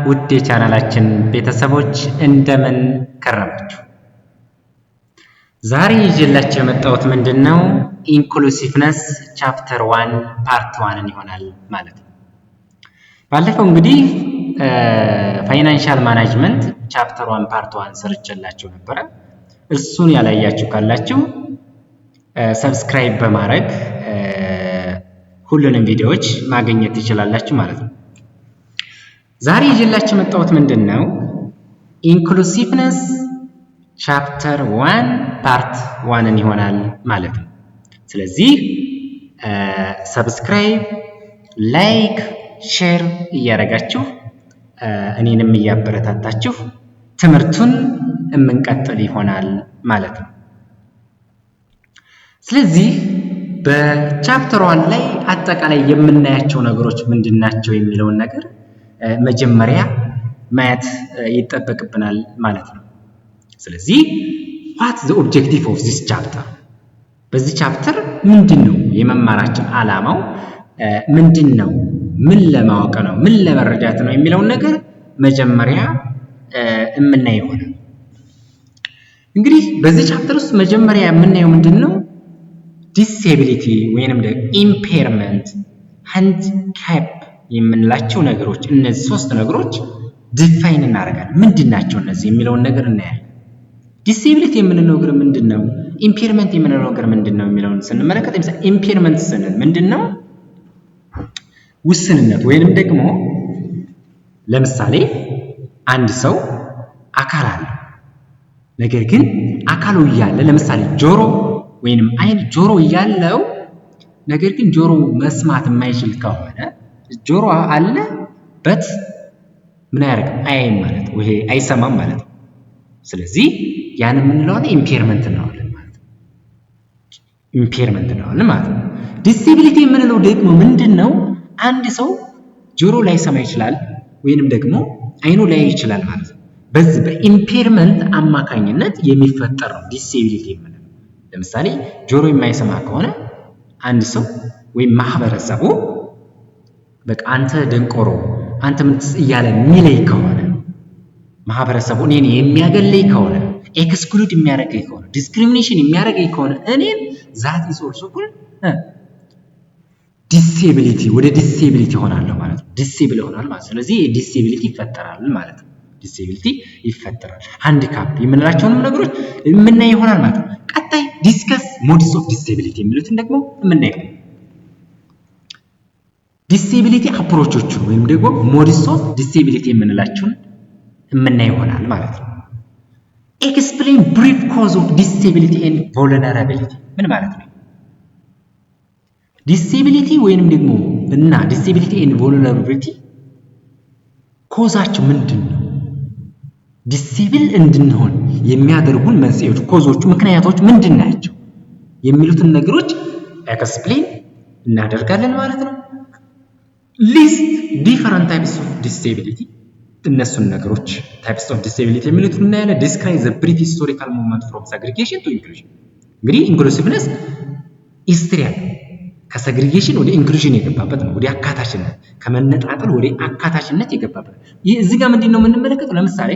ውድ የቻናላችን ቤተሰቦች እንደምን ከረማችሁ? ዛሬ ይዤላችሁ የመጣሁት ምንድነው ኢንክሉሲቭነስ ቻፕተር 1 ፓርት 1 ይሆናል ማለት ነው። ባለፈው እንግዲህ ፋይናንሻል ማኔጅመንት ቻፕተር 1 ፓርት 1 ሰርቼላችሁ ነበር። እሱን ያላያችሁ ካላችሁ ሰብስክራይብ በማድረግ ሁሉንም ቪዲዮዎች ማግኘት ትችላላችሁ ማለት ነው። ዛሬ ይዤላችሁ የመጣሁት ምንድነው ኢንክሉሲቭነስ ቻፕተር 1 ፓርት 1 ይሆናል ማለት ነው። ስለዚህ ሰብስክራይብ፣ ላይክ፣ ሼር እያደረጋችሁ እኔንም እያበረታታችሁ ትምህርቱን የምንቀጥል ይሆናል ማለት ነው። ስለዚህ በቻፕተር 1 ላይ አጠቃላይ የምናያቸው ነገሮች ምንድናቸው የሚለውን ነገር መጀመሪያ ማየት ይጠበቅብናል ማለት ነው። ስለዚህ what the objective of this chapter በዚህ ቻፕተር ምንድነው የመማራችን ዓላማው ምንድነው፣ ምን ለማወቅ ነው፣ ምን ለመረዳት ነው የሚለውን ነገር መጀመሪያ የምናየው ይሆናል። እንግዲህ በዚህ ቻፕተር ውስጥ መጀመሪያ የምናየው ምንድነው ዲስኤቢሊቲ ወይንም ደግሞ ኢምፔርመንት፣ ሃንዲካፕ የምንላቸው ነገሮች፣ እነዚህ ሶስት ነገሮች ዲፋይን እናደርጋለን። ምንድናቸው እነዚህ የሚለውን ነገር እናያለን። ዲስኤቢሊቲ የምንለው ነገር ምንድነው፣ ኢምፔርመንት የምንለው ነገር ምንድነው የሚለውን ስንመለከት ለምሳሌ ኢምፔርመንት ስንል ምንድነው ውስንነት ወይንም ደግሞ ለምሳሌ አንድ ሰው አካል አለው፣ ነገር ግን አካሉ እያለ ለምሳሌ ጆሮ ወይንም አይን ጆሮ እያለው ነገር ግን ጆሮ መስማት የማይችል ከሆነ ጆሮ አለ በት ምን ያደርጋል አያይም ማለት ነው፣ ይሄ አይሰማም ማለት ነው። ስለዚህ ያን የምንለው ኢምፔርመንት እንለዋለን ማለት ነው። ኢምፔርመንት እንለዋለን ማለት ነው። ዲስኤቢሊቲ የምንለው ደግሞ ምንድነው አንድ ሰው ጆሮ ላይሰማ ይችላል ወይንም ደግሞ አይኑ ላይ ይችላል ማለት ነው። በዚህ በኢምፔርመንት አማካኝነት የሚፈጠር ነው ዲስኤቢሊቲ የምንለው። ለምሳሌ ጆሮ የማይሰማ ከሆነ አንድ ሰው ወይም ማህበረሰቡ በቃ አንተ ደንቆሮ አንተ ምን እያለ የሚለይ ከሆነ ማህበረሰቡ እኔን የሚያገለይ ከሆነ ኤክስክሉድ የሚያደርገኝ ከሆነ ዲስክሪሚኔሽን የሚያደርገኝ ከሆነ እኔን ዛት ኢዝ ኦልሶ ኮልድ ዲስኤቢሊቲ ወደ ዲስኤቢሊቲ ሆናለሁ ማለት ነው። ዲስኤብል ሆናል ማለት ነው። ስለዚህ ዲስኤቢሊቲ ይፈጠራል ማለት ነው። ዲስኤቢሊቲ ይፈጠራል። ሃንዲካፕ የምንላቸውንም ነገሮች የምናይ ይሆናል ማለት ነው። ቀጣይ ዲስከስ ሞድስ ኦፍ ዲስኤቢሊቲ የሚሉትን ደግሞ የምናየው ዲስኤቢሊቲ አፕሮቾቹ ወይም ደግሞ ሞድስ ኦፍ ዲስኤቢሊቲ የምንላቸውን የምናይ ይሆናል ማለት ነው። ኤክስፕሌን ብሪፍ ኮዝ ኦፍ ዲስኤቢሊቲ ኤንድ ቮልነራቢሊቲ ምን ማለት ነው? ዲስኤቢሊቲ ወይንም ደግሞ እና ዲስኤቢሊቲ ኤንድ ቮልነራቢሊቲ ኮዛቸው ምንድነው? ዲስኤብል እንድንሆን የሚያደርጉን መንስኤዎች፣ ኮዞቹ፣ ምክንያቶች ምንድናቸው የሚሉትን ነገሮች ኤክስፕሌን እናደርጋለን ማለት ነው። ሊስት ዲፈረንት ታይፕስ ኦፍ ዲስኤቢሊቲ እነሱን ነገሮች ታይፕስ ኦፍ ዲስኤቢሊቲ የሚሉትን እናያለን። ዲስክራይብ ዘ ብሪፍ ሂስቶሪካል ሙቭመንት ፍሮም ሰግሪጌሽን ቱ ኢንክሉዥን። እንግዲህ ኢንክሉሲቭነስ ሂስትሪ ከሰግሪጌሽን ወደ ኢንክሉዥን የገባበት ነው። ወደ አካታችነት ከመነጣጠል ወደ አካታችነት የገባበት ይህ እዚህ ጋር ምንድነው የምንመለከተው? ለምሳሌ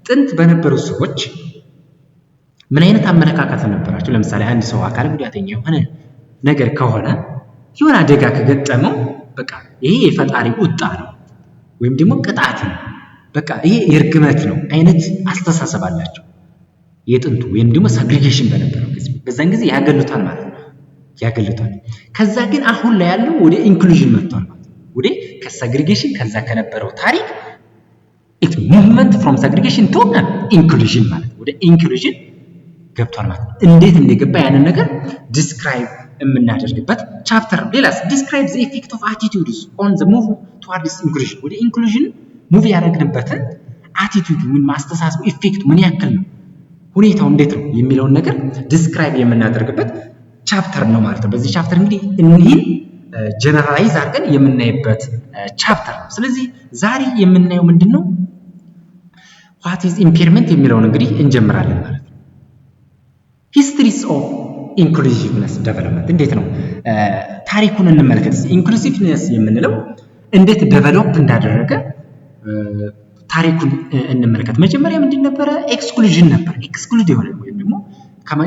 ጥንት በነበሩ ሰዎች ምን አይነት አመለካከት ነበራቸው? ለምሳሌ አንድ ሰው አካል ጉዳተኛ የሆነ ነገር ከሆነ የሆነ አደጋ ከገጠመው በቃ ይሄ የፈጣሪ ቁጣ ነው ወይም ደግሞ ቅጣት ነው፣ በቃ ይሄ የርግመት ነው አይነት አስተሳሰብ አላቸው የጥንቱ። ወይም ደግሞ ሰግሪጌሽን በነበረው ጊዜ በዛን ጊዜ ያገሉታል ማለት ነው፣ ያገሉታል። ከዛ ግን አሁን ላይ ያለው ወደ ኢንክሉዥን መጥቷል ማለት ነው። ወደ ከሰግሪጌሽን ከዛ ከነበረው ታሪክ ኢት ሙቭመንት ፍሮም ሰግሪጌሽን ቱ ኢንክሉዥን ማለት ወደ ኢንክሉዥን ገብቷል ማለት ነው። እንዴት እንደገባ ያንን ነገር ዲስክራይብ የምናደርግበት ቻፕተር ነው። ሌላስ ዲስክራይብ ዘ ኢፌክት ኦፍ አቲቲዩድስ ኦን ዘ ሙቭ ቱዋርድስ ኢንክሉዥን ወደ ኢንክሉዥን ሙቭ ያደረግንበትን አቲቲዩድ ምን ማስተሳሰብ ኢፌክት ምን ያክል ነው፣ ሁኔታው እንዴት ነው የሚለውን ነገር ዲስክራይብ የምናደርግበት ቻፕተር ነው ማለት ነው። በዚህ ቻፕተር እንግዲህ እኒህን ጀነራላይዝ አድርገን የምናይበት ቻፕተር ነው። ስለዚህ ዛሬ የምናየው ምንድነው what is impairment የሚለውን እንግዲህ እንጀምራለን ማለት ነው። ሂስትሪስ ኦፍ ኢንክሉሲቭነስ ዴቨሎፕመንት እንዴት ነው ታሪኩን እንመልከት። ኢንክሉሲቭነስ የምንለው እንዴት ዴቨሎፕ እንዳደረገ ታሪኩን እንመልከት። መጀመሪያ ምንድን ነበረ? ኤክስክሉዥን ነበር። ኤክስክሉድ የሆነ ወይም ደግሞ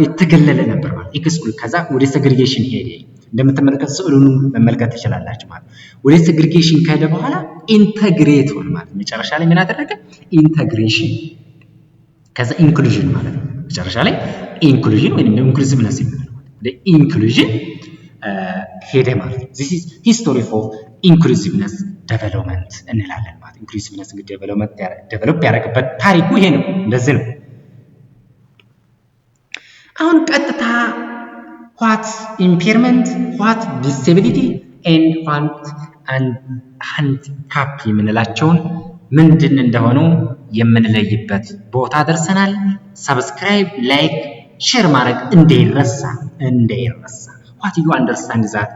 የተገለለ ነበር ማለት ኤክስክሉድ። ከዛ ወደ ሴግሪጌሽን ሄደ። እንደምትመለከቱ ስዕሉን መመልከት ትችላላችሁ ማለት ወደ ሴግሪጌሽን ከሄደ በኋላ ኢንተግሬት ሆነ ማለት መጨረሻ ላይ ምን አደረገ? ኢንተግሬሽን ከዛ ኢንክሉዥን ማለት ነው። መጨረሻ ላይ ኢንክሉዥን ወይም ደግሞ ኢንክሉሲቭነስ ይባላል። ወደ ኢንክሉዥን ሄደ ማለት ነው። this is history of inclusiveness development እንላለን ማለት inclusiveness ዴቨሎፕ ያደረገበት ታሪኩ ይሄ ነው። እንደዚህ ነው። አሁን ቀጥታ what impairment, what disability and what handicap የምንላቸውን ምንድን እንደሆኑ የምንለይበት ቦታ ደርሰናል። ሰብስክራይብ፣ ላይክ፣ ሼር ማድረግ እንዳይረሳ። what you understand that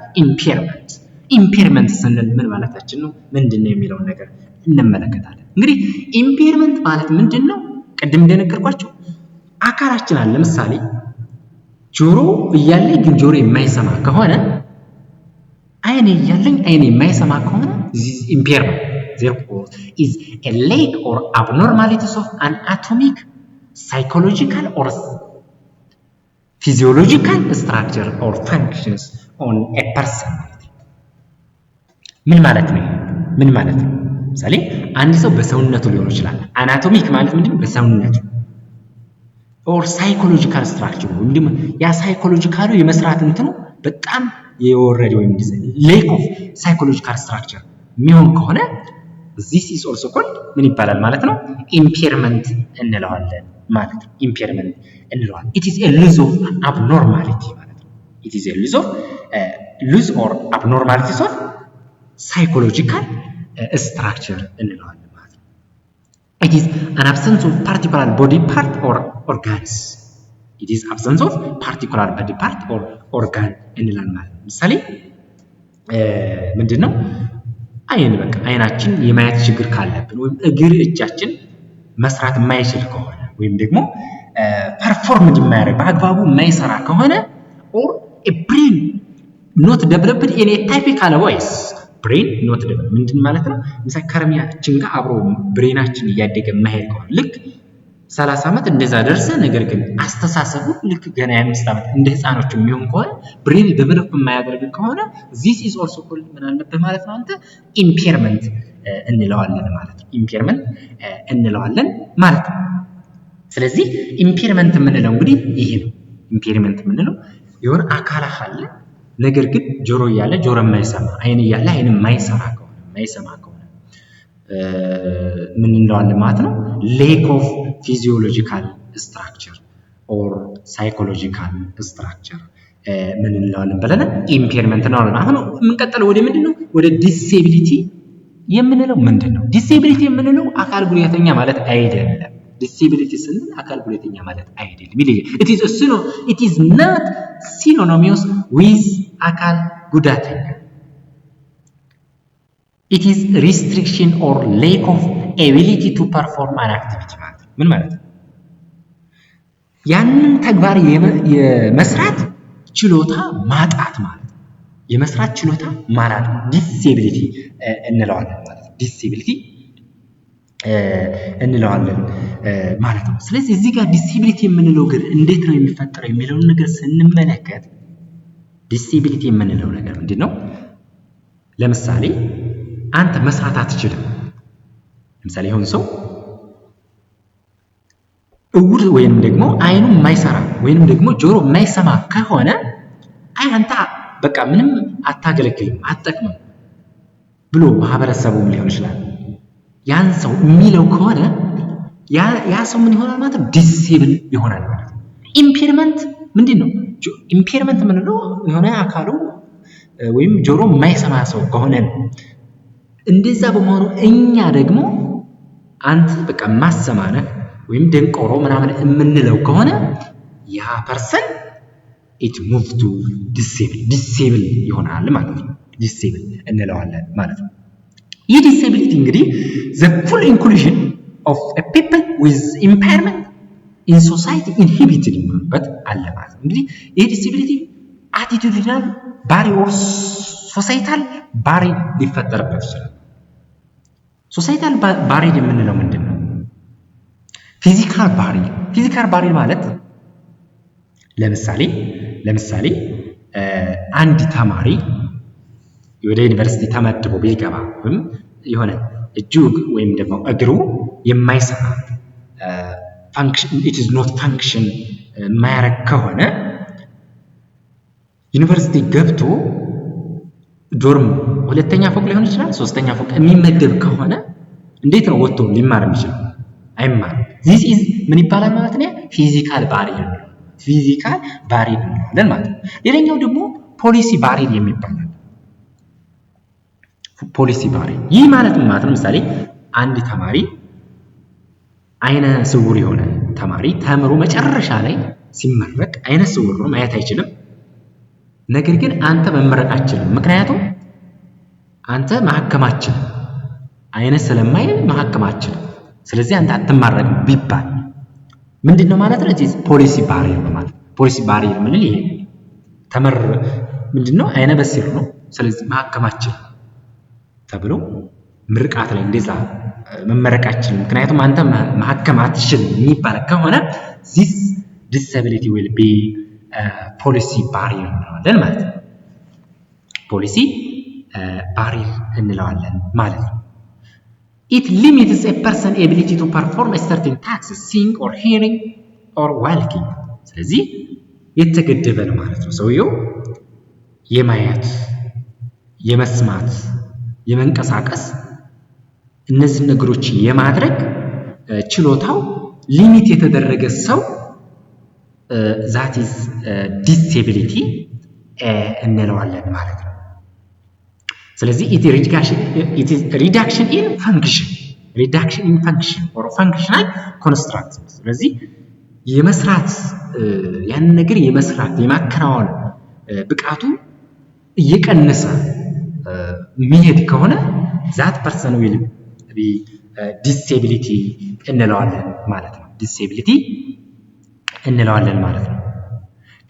impairment ስንል ምን ማለታችን ነው? ምንድነው የሚለውን ነገር እንመለከታለን። እንግዲህ impairment ማለት ምንድነው? ቅድም እንደነገርኳችሁ አካላችን አለ። ለምሳሌ ጆሮ እያለኝ ግን ጆሮ የማይሰማ ከሆነ፣ አይኔ እያለኝ አይኔ የማይሰማ ከሆነ this is impairment. Therefore is a lack or abnormalities of anatomic, psychological or physiological structure or functions on a person. ምን ማለት ነው? ምሳሌ አንድ ሰው በሰውነቱ ሊሆን ይችላል። አናቶሚክ ማለት ምንድነው? በሰውነቱ ኦር ሳይኮሎጂካል ስትራክቸር ወይም ደግሞ ያ ሳይኮሎጂካሉ የመስራት እንትኑ በጣም የወረደ ወይም ሌክ ኦፍ ሳይኮሎጂካል ስትራክቸር የሚሆን ከሆነ this is also called ምን ይባላል ማለት ነው? ኢምፔርመንት እንለዋለን ማለት ነው። ኢምፔርመንት እንለዋለን። it is a loss of abnormality ማለት ነው። it is a loss or abnormalities of psychological structure እንለዋለን ማለት ነው። it is an absence of particular body part or organs. it is absence of particular body part or organ እንላለን ማለት ነው። ምሳሌ ምንድነው? አይናችን የማየት ችግር ካለብን ወይም እግር እጃችን መስራት የማይችል ከሆነ ወይም ደግሞ ፐርፎርም የማያደርግ በአግባቡ የማይሰራ ከሆነ or a brain not developed in a typical ways. brain not developed ምንድን ማለት ነው? ምሳሌ ከርሚያችን ጋር አብሮ ብሬናችን እያደገ የማይሄድ ከሆነ ልክ 30 ዓመት እንደዛ ደርሰ ነገር ግን አስተሳሰቡ ልክ ገና 5 ዓመት እንደ ህፃኖች የሚሆን ከሆነ ብሬን ዴቨሎፕ የማያደርግ ከሆነ this is also called ምን አለበት ማለት ነው? አንተ ኢምፔርመንት እንለዋለን ማለት ነው። ኢምፔርመንት እንለዋለን ማለት ነው። ስለዚህ ኢምፔርመንት የምንለው እንግዲህ ይሄ ነው። ኢምፔርመንት የምንለው የሆነ አካል አለ ነገር ግን ጆሮ እያለ ጆሮ የማይሰማ፣ አይን እያለ አይን የማይሰራ ከሆነ የማይሰማ ከሆነ ምን እንለዋለን ማለት ነው? lack of physiological structure or psychological structure ምን እንለዋለን ብለናል? ኢምፔርመንት ነው። አሁን የምንቀጥለው ወደ ምንድነው? ወደ ዲሴቢሊቲ የምንለው ምንድነው? ዲሴቢሊቲ የምንለው አካል ጉዳተኛ ማለት አይደለም። ዲሴቢሊቲ ስንል አካል ጉዳተኛ ማለት አይደለም። it is not synonymous with አካል ጉዳተኛ። it is restriction or lack of ability to perform an activity ማለት ነው። ምን ማለት ነው? ያንን ተግባር የመስራት ችሎታ ማጣት ማለት ነው። የመስራት ችሎታ ማጣት ዲሴቢሊቲ እንለዋለን ማለት ነው። ዲሴቢሊቲ እንለዋለን ማለት ነው። ስለዚህ እዚህ ጋር ዲሴቢሊቲ የምንለው ግን እንዴት ነው የሚፈጠረው የሚለውን ነገር ስንመለከት ዲሴቢሊቲ የምንለው ነገር ምንድነው? ለምሳሌ አንተ መስራት አትችልም። ለምሳሌ ይሁን ሰው እውር ወይንም ደግሞ አይኑ የማይሰራ ወይንም ደግሞ ጆሮ የማይሰማ ከሆነ አንተ በቃ ምንም አታገለግልም፣ አትጠቅምም ብሎ ማህበረሰቡም ሊሆን ይችላል ያን ሰው የሚለው ከሆነ ያ ሰው ምን ይሆናል ማለት ነው? ዲሴብል ይሆናል ማለት ነው። ኢምፔርመንት ምንድነው? ኢምፔርመንት ምንድነው? የሆነ አካሉ ወይም ጆሮ የማይሰማ ሰው ከሆነ እንደዛ በመሆኑ እኛ ደግሞ አንተ በቃ ማሰማነህ ወይም ደንቆሮ ምናምን የምንለው ከሆነ ያ ፐርሰን it move to disable ይሆናል ማለት ነው። disable እንለዋለን ማለት ነው። ይህ disability እንግዲህ the full inclusion of a people with impairment in society inhibited የሚሆንበት አለ ማለት ነው። እንግዲህ ይህ disability attitudinal barrier or societal barrier ሊፈጠርበት ይችላል። ሶሳይታል ባሪር የምንለው ምንድነው? ፊዚካል ባሪር ማለት ለምሳሌ አንድ ተማሪ ወደ ዩኒቨርሲቲ ተመድቦ ቢገባ ወይም የሆነ እጁ ወይም ደግሞ እግሩ የማይሰራ it is not function ማያረግ ከሆነ ዩኒቨርሲቲ ገብቶ ዶርም ሁለተኛ ፎቅ ሊሆን ይችላል ሶስተኛ ፎቅ የሚመደብ ከሆነ እንዴት ነው ወጥቶ ሊማር የሚችለው? አይማርም። this is ምን ይባላል ማለት ነው? ፊዚካል ባሪር እንለዋለን ማለት ነው። ሌላኛው ደግሞ ፖሊሲ ባሪር የሚባል ፖሊሲ ባሪር ይህ ማለት ምን ማለት ነው? ምሳሌ አንድ ተማሪ አይነ ስውር የሆነ ተማሪ ተምሮ መጨረሻ ላይ ሲመረቅ አይነ ስውር ነው ማየት አይችልም። ነገር ግን አንተ መመረቅ አትችልም። ምክንያቱም አንተ ማህከማችን አይነ ስለማይ ማህከማችን ስለዚህ አንተ አትመረቅም ቢባል ምንድነው ማለት ነው? እዚህ ፖሊሲ ባሪር ነው ማለት። ፖሊሲ ባሪር ምን ይሄ ምንድነው? አይነ በሲር ነው ስለዚህ ማህከማችን ተብሎ ምርቃት ላይ እንደዛ መመረቃችን ምክንያቱም አንተ ማህከም አትችልም የሚባል ከሆነ this disability will be policy barrier እንለዋለን ማለት ነው። ፖሊሲ ባሪር እንለዋለን ማለት ነው። it limits a person's ability to perform a certain task, seeing or hearing or walking ስለዚህ የተገደበ ነው ማለት ነው። ሰውየው የማየት የመስማት የመንቀሳቀስ እነዚህ ነገሮች የማድረግ ችሎታው ሊሚት የተደረገ ሰው that is disability እንለዋለን ማለት ነው። ስለዚህ it is reduction in function or functional constraint ስለዚህ የመስራት ያን ነገር የመስራት የማከናወን ብቃቱ እየቀነሰ የሚሄድ ከሆነ that person will be disability እንለዋለን ማለት ነው።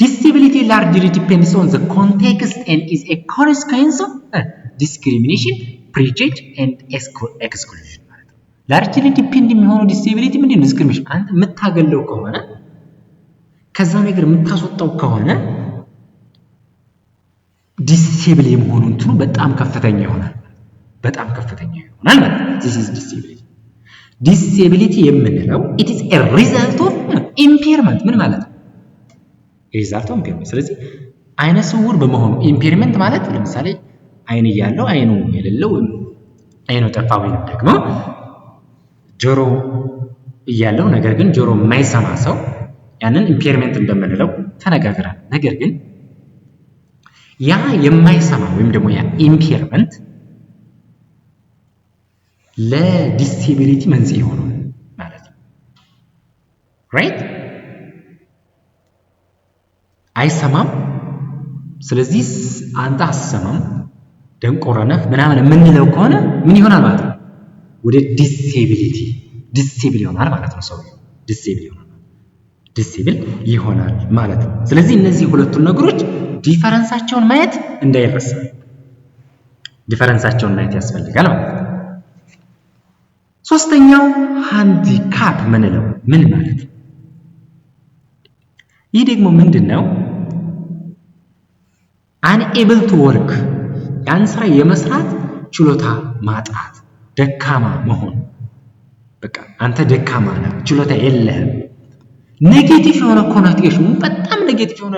disability largely depends on the context and is a consequence of discrimination, prejudice and exclusion ማለት ነው። largely depend የሚሆነው disability ምንድነው? discrimination አንተ የምታገለው ከሆነ ከዛ ነገር የምታስወጣው ከሆነ ዲስኤብል የመሆኑ እንትኑ በጣም ከፍተኛ ይሆናል ማለት ነው። this is disability የምንለው it is a result of impairment ምን ማለት ነው? result of impairment ስለዚህ አይነ ስውር በመሆኑ impairment ማለት ለምሳሌ አይን ያለው አይኑ የሌለው አይኑ ጠፋ ወይም ደግሞ ጆሮ ያለው ነገር ግን ጆሮ የማይሰማ ሰው ያንን impairment እንደምንለው ተነጋግረናል። ነገር ግን ያ የማይሰማ ወይም ደግሞ ያ impairment ለዲስኤቢሊቲ መንስኤ ይሆናል ማለት ነው። right አይሰማም ስለዚህ አንተ አሰማም ደንቆረነህ ምናምን የምንለው ከሆነ ምን ይሆናል ማለት ነው? ወደ ዲስኤብል ይሆናል ማለት ነው። ሰው ዲስኤብል ይሆናል ማለት ነው። ስለዚህ እነዚህ ሁለቱን ነገሮች ዲፈረንሳቸውን ማየት እንዳይረሳ ዲፈረንሳቸውን ማየት ያስፈልጋል ማለት ነው። ሶስተኛው ሃንዲካፕ ምንለው ምን ማለት ነው? ይህ ደግሞ ምንድነው? unable to work ያን ስራ የመስራት ችሎታ ማጣት ደካማ መሆን በቃ አንተ ደካማ ነህ ችሎታ የለህም ኔጌቲቭ የሆነ ኮኖቴሽን በጣም ኔጌቲቭ የሆነ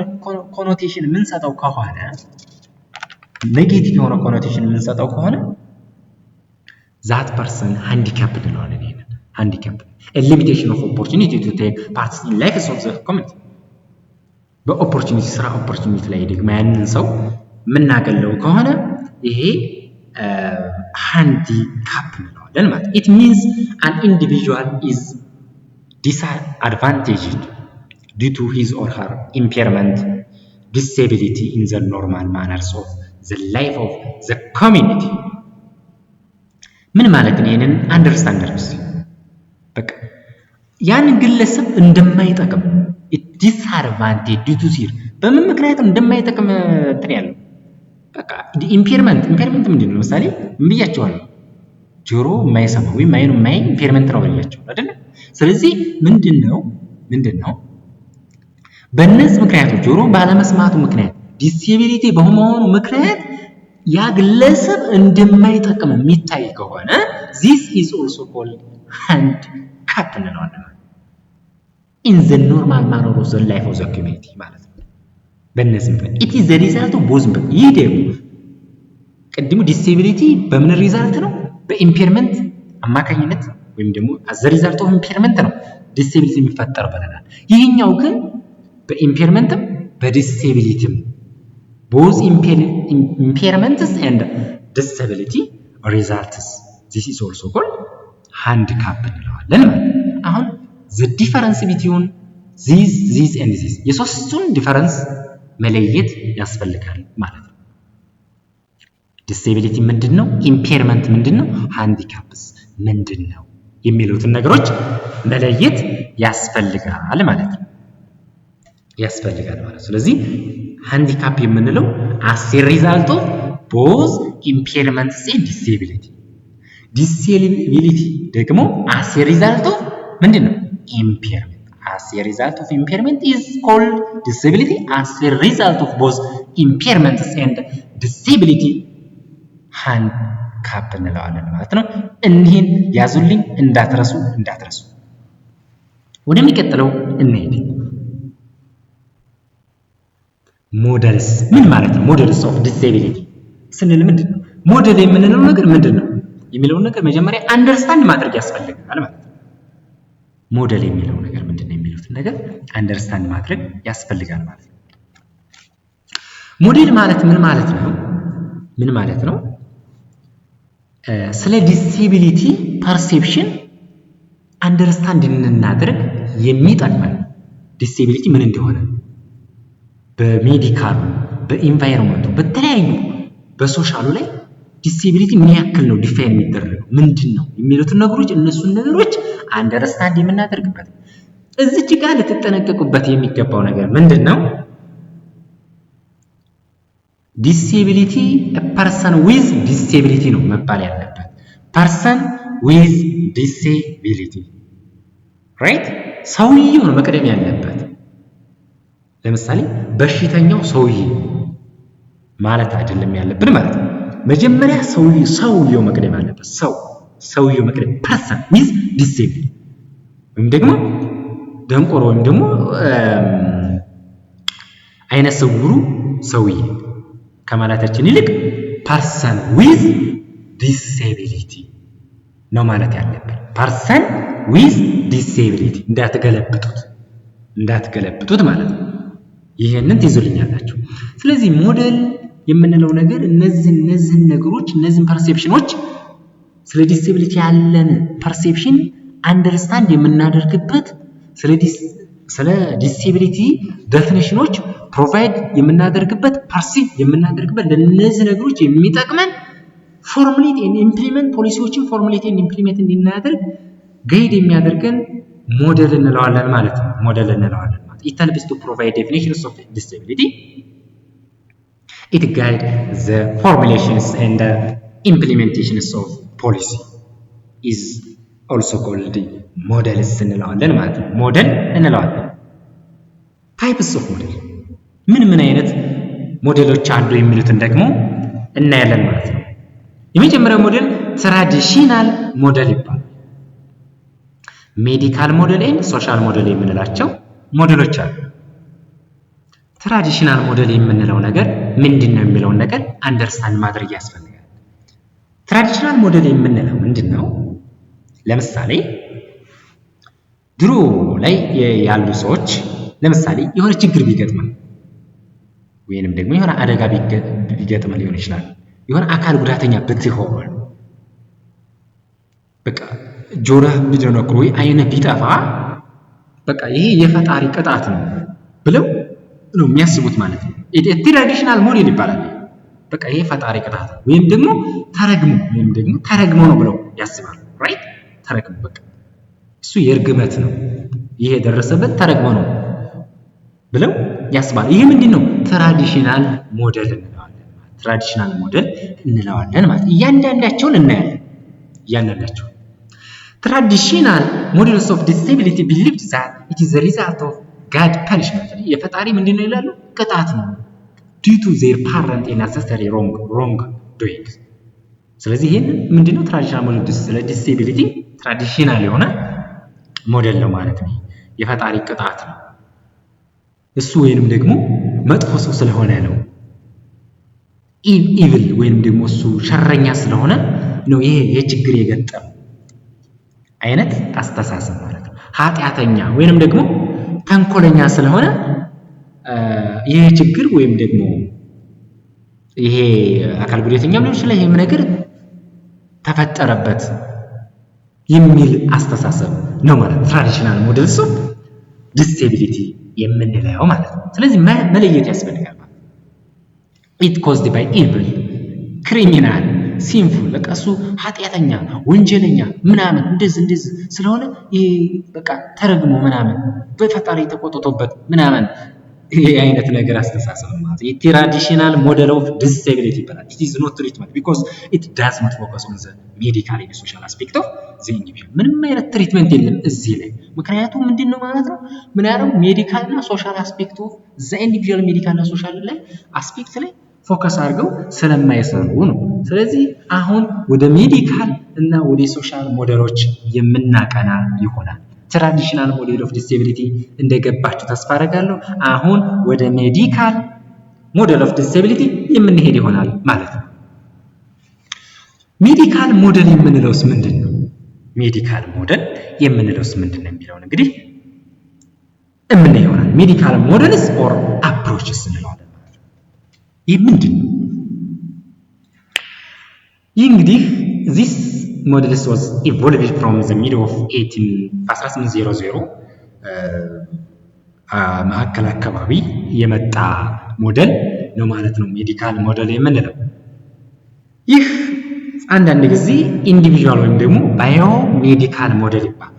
ኮኖቴሽን የምንሰጠው ከሆነ that person handicapped እንለዋለን። ይሄንን handicapped a limitation of opportunity to take part in life of the community በኦፖርቹኒቲ ስራ ኦፖርቹኒቲ ላይ ደግሞ ያንን ሰው የምናገለው ከሆነ ይሄ ሃንዲካፕ እንለዋለን ማለት it means an individual is disadvantaged due to his or her impairment disability in the normal manners of the life of the community ምን ማለት ነው? ይሄንን አንደርስታንድ አድርጉ። በቃ ያን ግለሰብ እንደማይጠቅም disadvantage due to ሲር በምን ምክንያት እንደማይጠቅም እንትን ያለው በቃ ኢምፔርመንት ምንድነው? ለምሳሌ ምን ብያቸዋለሁ? ጆሮ የማይሰማ ወይም አይኑ የማይ ኢምፔርመንት ነው ብያቸው አይደል? ስለዚህ ምንድነው በእነዚህ ምክንያቶች ጆሮ ባለመስማቱ ምክንያት ዲስኤቢሊቲ በመሆኑ ምክንያት ያ ግለሰብ እንደማይጠቅም የሚታይ ከሆነ this is also called handicap እንለዋለን። in the normal manner of the life of the community ማለት ነው። በእነዚህ ምክንያት it is the result of both ይህ ደግሞ ቅድሙ ዲስኤቢሊቲ በምን ሪዛልት ነው? በኢምፔርመንት አማካኝነት ወይም ደግሞ as the result of impairment ነው ዲስኤቢሊቲ የሚፈጠር ብለናል። ይሄኛው ግን በኢምፔርመንትም በዲስኤቢሊቲም both impairments and disability results this is also called handicap እንለዋለን ማለት ነው። አሁን the difference between this and this የሶስቱን ዲፈረንስ መለየት ያስፈልጋል ማለት ነው። ዲስኤቢሊቲ ምንድነው? ኢምፔርመንት ምንድነው? ሃንዲካፕስ ምንድነው? የሚሉትን ነገሮች መለየት ያስፈልጋል ማለት ነው። ስለዚህ ሃንዲካፕ የምንለው as a result of both impairments and disability ደግሞ as a result of ምንድነው? impairment. As a result of impairment is called disability. As a result of both impairments and disability handicap እንለዋለን ማለት ነው። እኒህን ያዙልኝ እንዳትረሱ። ወደሚቀጥለው እንሄድ። ሞዴልስ ምን ማለት ነው? ሞዴልስ ኦፍ ዲስኤቢሊቲ ስንል ምንድነው? ሞዴል የምንለው ነገር ምንድነው የሚለውን ነገር መጀመሪያ አንደርስታንድ ማድረግ ያስፈልጋል ማለት ነው። ሞዴል የሚለው ነገር ምንድነው የሚሉት ነገር አንደርስታንድ ማድረግ ያስፈልጋል ማለት ነው። ሞዴል ማለት ምን ማለት ነው? ስለ ዲስኤቢሊቲ ፐርሴፕሽን አንደርስታንድ እንድናደርግ የሚጠቅመን ዲስኤቢሊቲ ምን እንደሆነ በሜዲካል በኢንቫይሮንመንቱ በተለያዩ በሶሻሉ ላይ ዲስኤቢሊቲ ምን ያክል ነው ዲፋይን የሚደረገው ምንድነው የሚሉትን ነገሮች እነሱን ነገሮች አንደርስታንድ የምናደርግበት እዚች ጋር ልትጠነቀቁበት የሚገባው ነገር ምንድነው? ዲስኤቢሊቲ ፐርሰን ዊዝ ዲስኤቢሊቲ ነው መባል ያለበት። ፐርሰን ዊዝ ዲስኤቢሊቲ ራይት። ሰውየው ነው መቅደም ያለበት። ለምሳሌ በሽተኛው ሰውዬ ማለት አይደለም ያለብን ማለት ነው። መጀመሪያ ሰውየው መቅደም ያለበት ሰውየው መቅደም ፐርሰን ዊዝ ዲስኤቢሊቲ ወይም ደግሞ ደንቆሮ ወይም ደግሞ አይነ ስውሩ ሰውዬ ከማለታችን ይልቅ ፐርሰን ዊዝ ዲስኤቢሊቲ ነው ማለት ያለብን። ፐርሰን ዊዝ ዲስኤቢሊቲ እንዳትገለብጡት ማለት ነው። ይሄንን ትይዙልኛላችሁ። ስለዚህ ሞዴል የምንለው ነገር እነዚህን ነገሮች እነዚህን ፐርሴፕሽኖች ስለ ዲስኤቢሊቲ ያለን ፐርሴፕሽን አንደርስታንድ የምናደርግበት ስለ ዲስኤቢሊቲ ዴፊኒሽኖች ፕሮቫይድ የምናደርግበት ፐርሲቭ የምናደርግበት ለነዚህ ነገሮች የሚጠቅመን ፎርሙሌት ኤንድ ኢምፕሊመንት ፖሊሲዎችን ፎርሙሌት ኤንድ ኢምፕሊመንት እንድናደርግ ጋይድ የሚያደርገን ሞዴል እንለዋለን ማለት ነው። ሞዴል እንለዋለን ማለት it helps to provide definitions of disability. It guides the formulations and the implementations of policy is also called models እንለዋለን ማለት ነው። ሞዴል እንለዋለን። ታይፕስ ኦፍ ሞዴል ምን አይነት ሞዴሎች አሉ የሚሉትን ደግሞ እናያለን ማለት ነው። የመጀመሪያው ሞዴል ትራዲሽናል ሞዴል ይባላል። ሜዲካል ሞዴል እና ሶሻል ሞዴል የምንላቸው ሞዴሎች አሉ። ትራዲሽናል ሞዴል የምንለው ነገር ምንድነው የሚለውን ነገር አንደርስታንድ ማድረግ ያስፈልጋል። ትራዲሽናል ሞዴል የምንለው ምንድነው? ለምሳሌ ድሮ ላይ ያሉ ሰዎች ለምሳሌ የሆነ ችግር ቢገጥመን ወይንም ደግሞ የሆነ አደጋ ቢገጥመን ሊሆን ይችላል። የሆነ አካል ጉዳተኛ ብትሆን በቃ ጆሮህ ቢደነቁር ወይ አይንህ ቢጠፋ በቃ ይሄ የፈጣሪ ቅጣት ነው ብለው ነው የሚያስቡት ማለት ነው። ትራዲሽናል ሞዴል ይባላል። በቃ ይሄ ፈጣሪ ቅጣት ወይም ደግሞ ተረግሞ ነው ብለው ያስባሉ። ራይት ተረግሞ በቃ እሱ የርግመት ነው ይሄ ደረሰበት ተረግሞ ነው ብለው ያስባሉ። ይሄ ምንድነው? ትራዲሽናል ሞዴል እንለዋለን ማለት እያንዳንዳቸውን እናያለን። ያናናቸው traditional models of disability believed that it is the result of God punishment የፈጣሪ ምንድነው ይላሉ ቅጣት ነው due to their parent and ancestry wrong doing ስለዚህ ይሄን ምንድነው traditional model ስለ disability traditional የሆነ ሞዴል ነው ማለት ነው የፈጣሪ ቅጣት ነው እሱ ወይንም ደግሞ መጥፎ ሰው ስለሆነ ነው evil ወይንም ደግሞ እሱ ሸረኛ ስለሆነ ነው ይሄ የችግር የገጠመው አይነት አስተሳሰብ ማለት ነው ኃጢያተኛ ወይንም ደግሞ ተንኮለኛ ስለሆነ ይሄ ችግር ወይም ደግሞ ይሄ አካል ጉዳተኛም ነው ስለዚህ ይሄም ነገር ተፈጠረበት የሚል አስተሳሰብ ነው ማለት ትራዲሽናል ሞዴልስ ኦፍ ዲስኤቢሊቲ የምንለው ማለት ነው ስለዚህ መለየት ያስፈልጋል it caused by evil criminal sinful በቃ እሱ ኃጢያተኛ ወንጀለኛ ምናምን እንደዚህ ስለሆነ ይሄ በቃ ተረግሞ ምናምን በፈጣሪ ተቆጥቶበት ምናምን ይሄ አይነት ነገር አስተሳሰብ ማለት ነው traditional model of disability ይባላል it is not treatment because it does not focus on the medical and social aspect of the individual ምንም አይነት ትሪትመንት የለም እዚህ ላይ ምክንያቱም ምንድነው ማለት ነው ምን ያለው ሜዲካል እና ሶሻል አስፔክት ኦፍ the individual ሜዲካል እና ሶሻል ላይ አስፔክት ላይ ፎከስ አድርገው ስለማይሰሩ ነው ስለዚህ አሁን ወደ ሜዲካል እና ወደ ሶሻል ሞዴሎች የምናቀና ይሆናል ትራዲሽናል ሞዴል ኦፍ ዲስኤቢሊቲ እንደገባችሁ ተስፋ አደርጋለሁ አሁን ወደ ሜዲካል ሞዴል ኦፍ ዲስኤቢሊቲ የምንሄድ ይሆናል ማለት ነው ሜዲካል ሞዴል የምንለውስ ምንድነው ሜዲካል ሞዴል የምንለውስ ምንድነው የሚለው እንግዲህ ምን ይሆናል ሜዲካል ሞዴልስ ኦር አፕሮችስ እንለዋለን ይህ ምንድነው ይህ እንግዲህ this model was evolved from the middle of 1800 ማዕከል አካባቢ የመጣ ሞዴል ነው ማለት ነው ሜዲካል ሞዴል የምንለው ይህ አንዳንድ ጊዜ ኢንዲቪጁዋል ወይም ደግሞ ባዮ ሜዲካል ሞዴል ይባላል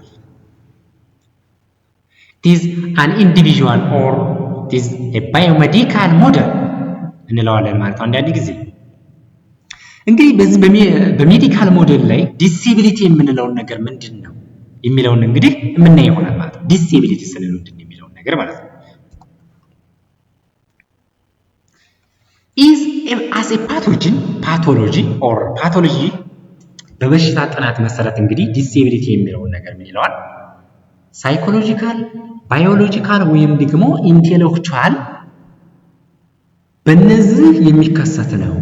it is an individual or it is a biomedical model እንለዋለን ማለት ነው አንዳንድ ጊዜ እንግዲህ በዚህ በሜዲካል ሞዴል ላይ ዲስኤቢሊቲ የምንለው ነገር ምንድነው የሚለው እንግዲህ ምን ይሆናል ማለት ነው ዲስኤቢሊቲ ስለምን ምንድነው የሚለው ነገር ማለት ነው is as a pathology በበሽታ ጥናት መሰረት እንግዲህ ዲስኤቢሊቲ የሚለው ነገር ምን ይለዋል ሳይኮሎጂካል ባዮሎጂካል ወይም ደግሞ ኢንቴሌክቹዋል በእነዚህ የሚከሰት ነው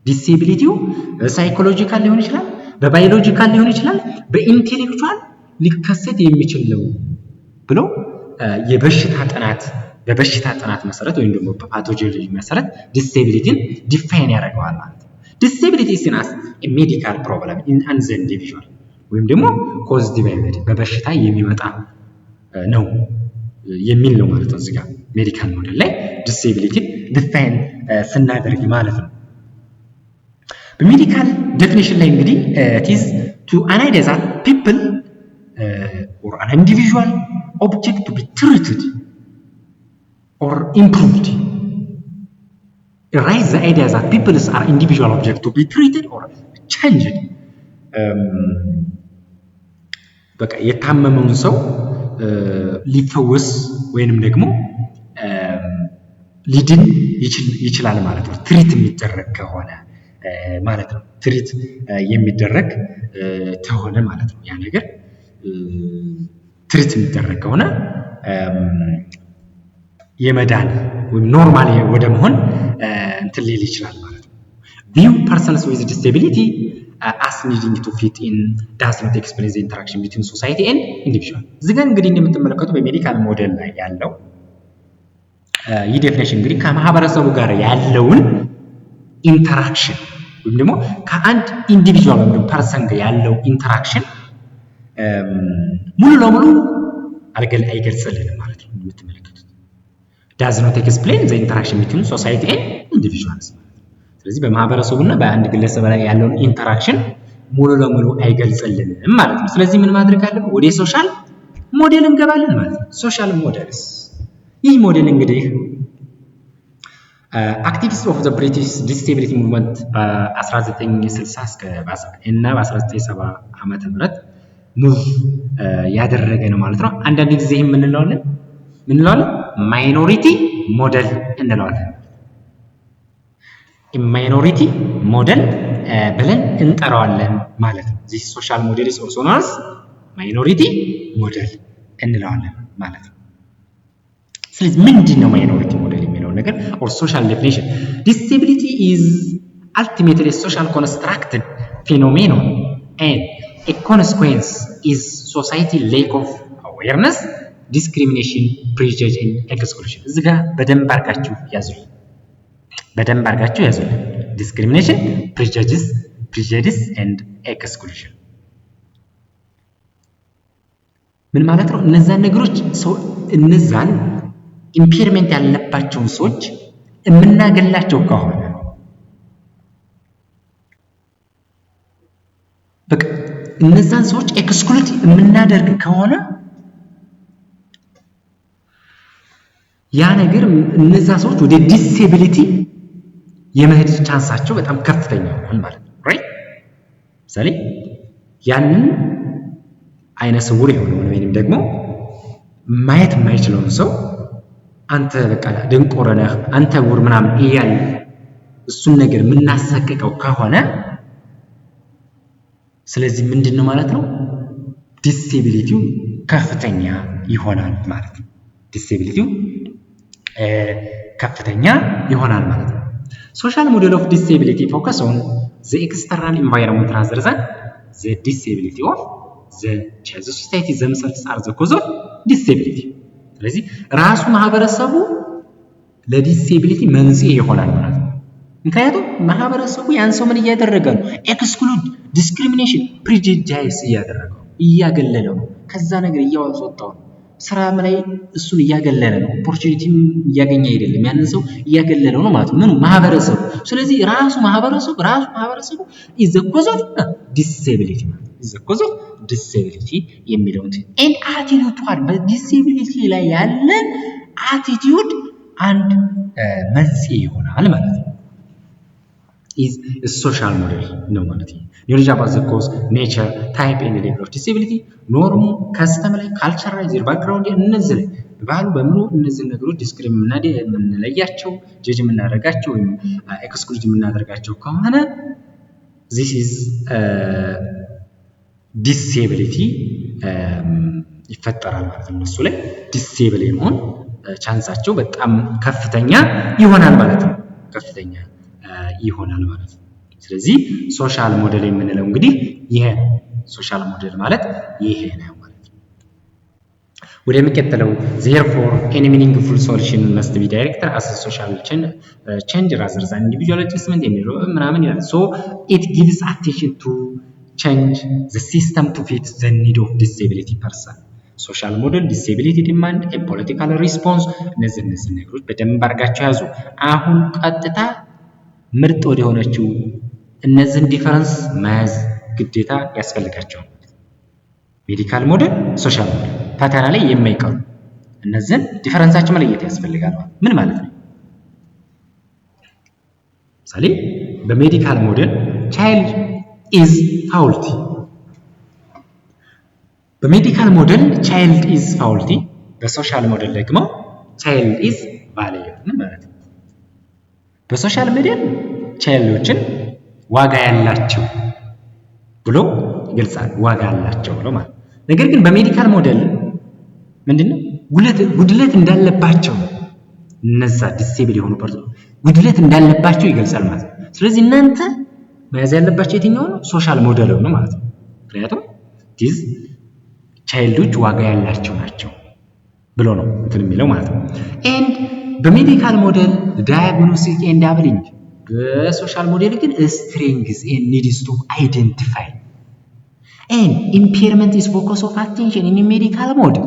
ዲስኤቢሊቲው ሳይኮሎጂካል ሊሆን ይችላል በባዮሎጂካል ሊሆን ይችላል በኢንቴሌክቹዋል ሊከሰት የሚችል ነው ብሎ በበሽታ ጥናት መሰረት ወይም ደግሞ በፓቶሎጂ መሰረት ዲስኤቢሊቲን ዲፋይን ያደርገዋል ማለት ነው ዲስኤቢሊቲ is a medical problem in an individual ወይም ደግሞ caused by በበሽታ የሚመጣ ነው የሚል ነው ማለት ነው እዚህ ጋር ሜዲካል ሞዴል ላይ ዲስኤቢሊቲ ዲፋይን ስናደርግ ማለት ነው በሜዲካል ዴፊኒሽን ላይ እንግዲህ it is to analyze that people or an individual object to be treated or improved raise the idea that people are individual object to be treated or changed በቃ የታመመውን ሰው ሊፈወስ ወይንም ደግሞ ሊድን ይችላል ማለት ነው ትሪት የሚደረግ ከሆነ ማለት ነው ትሪት የሚደረግ ተሆነ ማለት ነው ያ ነገር ትሪት የሚደረግ ከሆነ የመዳን ወይም ኖርማል ወደ መሆን እንትን ሊል ይችላል ማለት ነው view persons with disability as needing to fit in does not explain the interaction between society and individual እዚህ ጋር እንግዲህ እንደምትመለከቱ በሜዲካል ሞዴል ላይ ያለው ይህ ዴፊኒሽን እንግዲህ ከማህበረሰቡ ጋር ያለውን ኢንተራክሽን ወይም ደግሞ ከአንድ ኢንዲቪጁዋል ወይም ፐርሰን ጋር ያለው ኢንተራክሽን ሙሉ ለሙሉ አይገልጽልንም ማለት ነው እንደምትመለከቱት does not explain the interaction between society and individuals ስለዚህ በማህበረሰቡና በአንድ ግለሰብ ላይ ያለውን ኢንተራክሽን ሙሉ ለሙሉ አይገልጽልንም ማለት ነው ስለዚህ ምን ማድረግ አለብን ወደ ሶሻል ሞዴል እንገባለን ማለት ነው ሶሻል ሞዴልስ ይህ ሞዴል እንግዲህ አክቲቪስት ኦፍ ዘ ብሪቲሽ ዲስኤቢሊቲ ሙቭመንት በ1960 እና በ1970 ዓመተ ምህረት ሙቭ ያደረገ ነው ማለት ነው። አንዳንድ ጊዜ ምን እንለዋለን ማይኖሪቲ ሞዴል እንለዋለን። ማይኖሪቲ ሞዴል ብለን እንጠራዋለን ማለት ነው። ዚስ ሶሻል ሞዴል ኢዝ ኦልሶ ኖን አስ ማይኖሪቲ ሞዴል እንለዋለን ማለት ነው። ስለዚህ ምንድነው ማይኖሪቲ ሞዴል የሚለው ነገር ኦር ሶሻል ዴፊኒሽን? ዲስኤቢሊቲ ኢዝ ultimately a social constructed phenomenon and a consequence is society lack of awareness, discrimination, prejudice and exclusion. እዚህ ጋር በደንብ አድርጋችሁ ያዙልኝ። discrimination, prejudice and exclusion ምን ማለት ነው? እነዛን ነገሮች እነዛን ኢምፔርመንት ያለባቸውን ሰዎች የምናገላቸው ከሆነ በቃ እነዛን ሰዎች ኤክስክሉድ የምናደርግ ከሆነ ያ ነገር እነዛ ሰዎች ወደ ዲስኤቢሊቲ የመሄድ ቻንሳቸው በጣም ከፍተኛ ይሆናል ማለት ነው። ራይት ስለዚህ ያንን አይነ ስውር የሆነውን ወይንም ደግሞ ማየት የማይችለውን ሰው አንተ በቃ ድንቆረ ነህ አንተ ውር ምናምን ይያል እሱን ነገር የምናሰቅቀው ከሆነ ስለዚህ ምንድነው ማለት ነው? ዲስኤቢሊቲው ከፍተኛ ይሆናል ማለት ነው። ዲስኤቢሊቲው ከፍተኛ ይሆናል ማለት ነው። ሶሻል ሞዴል ኦፍ ዲስኤቢሊቲ ፎከስ ኦን ዘ ኤክስተርናል ኢንቫይሮንመንት rather than the disability of the child. The society themselves are the cause of disability. ስለዚህ ራሱ ማህበረሰቡ ለዲስኤቢሊቲ መንስኤ ይሆናል ማለት ነው። ምክንያቱም ማህበረሰቡ ያን ሰው ምን እያደረገ ነው? ኤክስክሉድ፣ ዲስክሪሚኔሽን፣ ፕሪጁዲስ እያደረገው እያገለለው ነው። ከዛ ነገር እያወጣው ነው። ስራ ላይ እሱን እያገለለ ነው። ኦፖርቹኒቲም እያገኘ አይደለም። ያንን ሰው እያገለለው ነው ማለት ነው። ምን ማህበረሰቡ። ስለዚህ ራሱ ማህበረሰቡ is the cause of disability is the cause of disability የሚለውን and attitude toward በዲስኤቢሊቲ ላይ ያለን አቲቲዩድ አንድ መንስኤ ይሆናል ማለት ነው። is a social model ነው ማለት ነው። knowledge about the cause, nature, type and level of disability ኖርሙ ከስተም ላይ ካልቸራይዝድ ባክግራውንድ እነዚህ ላይ በባህሉ በምኑ እነዚህ ነገሮች ዲስክሪሚኔት የምንለያቸው ጀጅ የምናደርጋቸው ወይም ኤክስክሉድ የምናደርጋቸው ከሆነ this is disability ይፈጠራል ማለት ነው። እሱ ላይ ዲስኤብል የመሆን ቻንሳቸው በጣም ከፍተኛ ይሆናል ማለት ነው። ከፍተኛ ይሆናል ማለት ነው። ስለዚህ ሶሻል ሞዴል የምንለው እንግዲህ ይሄ ሶሻል ሞዴል ማለት ይሄ ነው ማለት ነው። ወደሚቀጥለው therefore any meaningful solution must be directed as a social change rather than individual adjustment የሚለው ምናምን ይላል። so it gives attention to change the system to fit the need of disability person. social model, disability demand, a political response እነዚህ ነገሮች በደንብ አድርጋችሁ ያዙ። አሁን ቀጥታ ምርጥ ወደ ሆነችው እነዚህን ዲፈረንስ መያዝ ግዴታ ያስፈልጋቸዋል። ሜዲካል ሞዴል፣ ሶሻል ሞዴል ፈተና ላይ የማይቀሩ እነዚህን ዲፈረንሳቸው መለየት ያስፈልጋል። ምን ማለት ነው? ምሳሌ በሜዲካል ሞዴል child is faulty በሜዲካል ሞዴል child is faulty በሶሻል ሞዴል ደግሞ child is valuable ማለት ነው። በሶሻል ሞዴል ቻይልዶችን ዋጋ ያላቸው ብሎ ይገልጻል። ዋጋ ያላቸው ብሎ ማለት ነገር ግን በሜዲካል ሞዴል ምንድነው ጉድለት እንዳለባቸው እነዛ ዲስኤብል የሆኑ ፐርሰን ጉድለት እንዳለባቸው ይገልጻል ማለት ነው። ስለዚህ እናንተ መያዝ ያለባቸው የትኛው ነው? ሶሻል ሞዴል ነው ማለት ነው። ምክንያቱም ዲስ ቻይልዶች ዋጋ ያላቸው ናቸው ብሎ ነው እንትን የሚለው ማለት ነው። ኤንድ በሜዲካል ሞዴል ዳያግኖስቲክ ኤንድ ዳብሊንግ በሶሻል ሞዴል ግን strengths and needs to identify and impairment is focus of attention in a medical model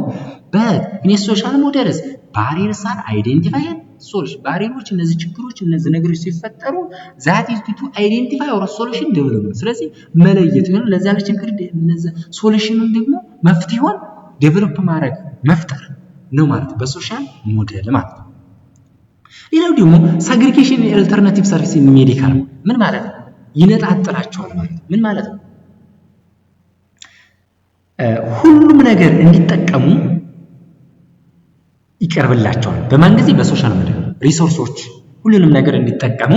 but in a social models barriers are identified and solved. ባሪየሮች እነዚህ ችግሮች እነዚህ ነገሮች ሲፈጠሩ that is to identify or solution development ስለዚህ መለየት ነው። ለዛ ለችግር እነዚህ ሶሉሽኑን ደግሞ መፍትሄውን ዴቨሎፕ ማድረግ መፍጠር ነው ማለት በሶሻል ሞዴል ማለት ነው። ሌላው ደግሞ ሳግሪጌሽን አልተርናቲቭ ሰርቪስ ኢን ሜዲካል ምን ማለት ነው? ይነጣጥላቸዋል ማለት ነው። ምን ማለት ነው? ሁሉም ነገር እንዲጠቀሙ ይቀርብላቸዋል። በማን ጊዜ? በሶሻል ሚዲያ ሪሶርሶች ሁሉንም ነገር እንዲጠቀሙ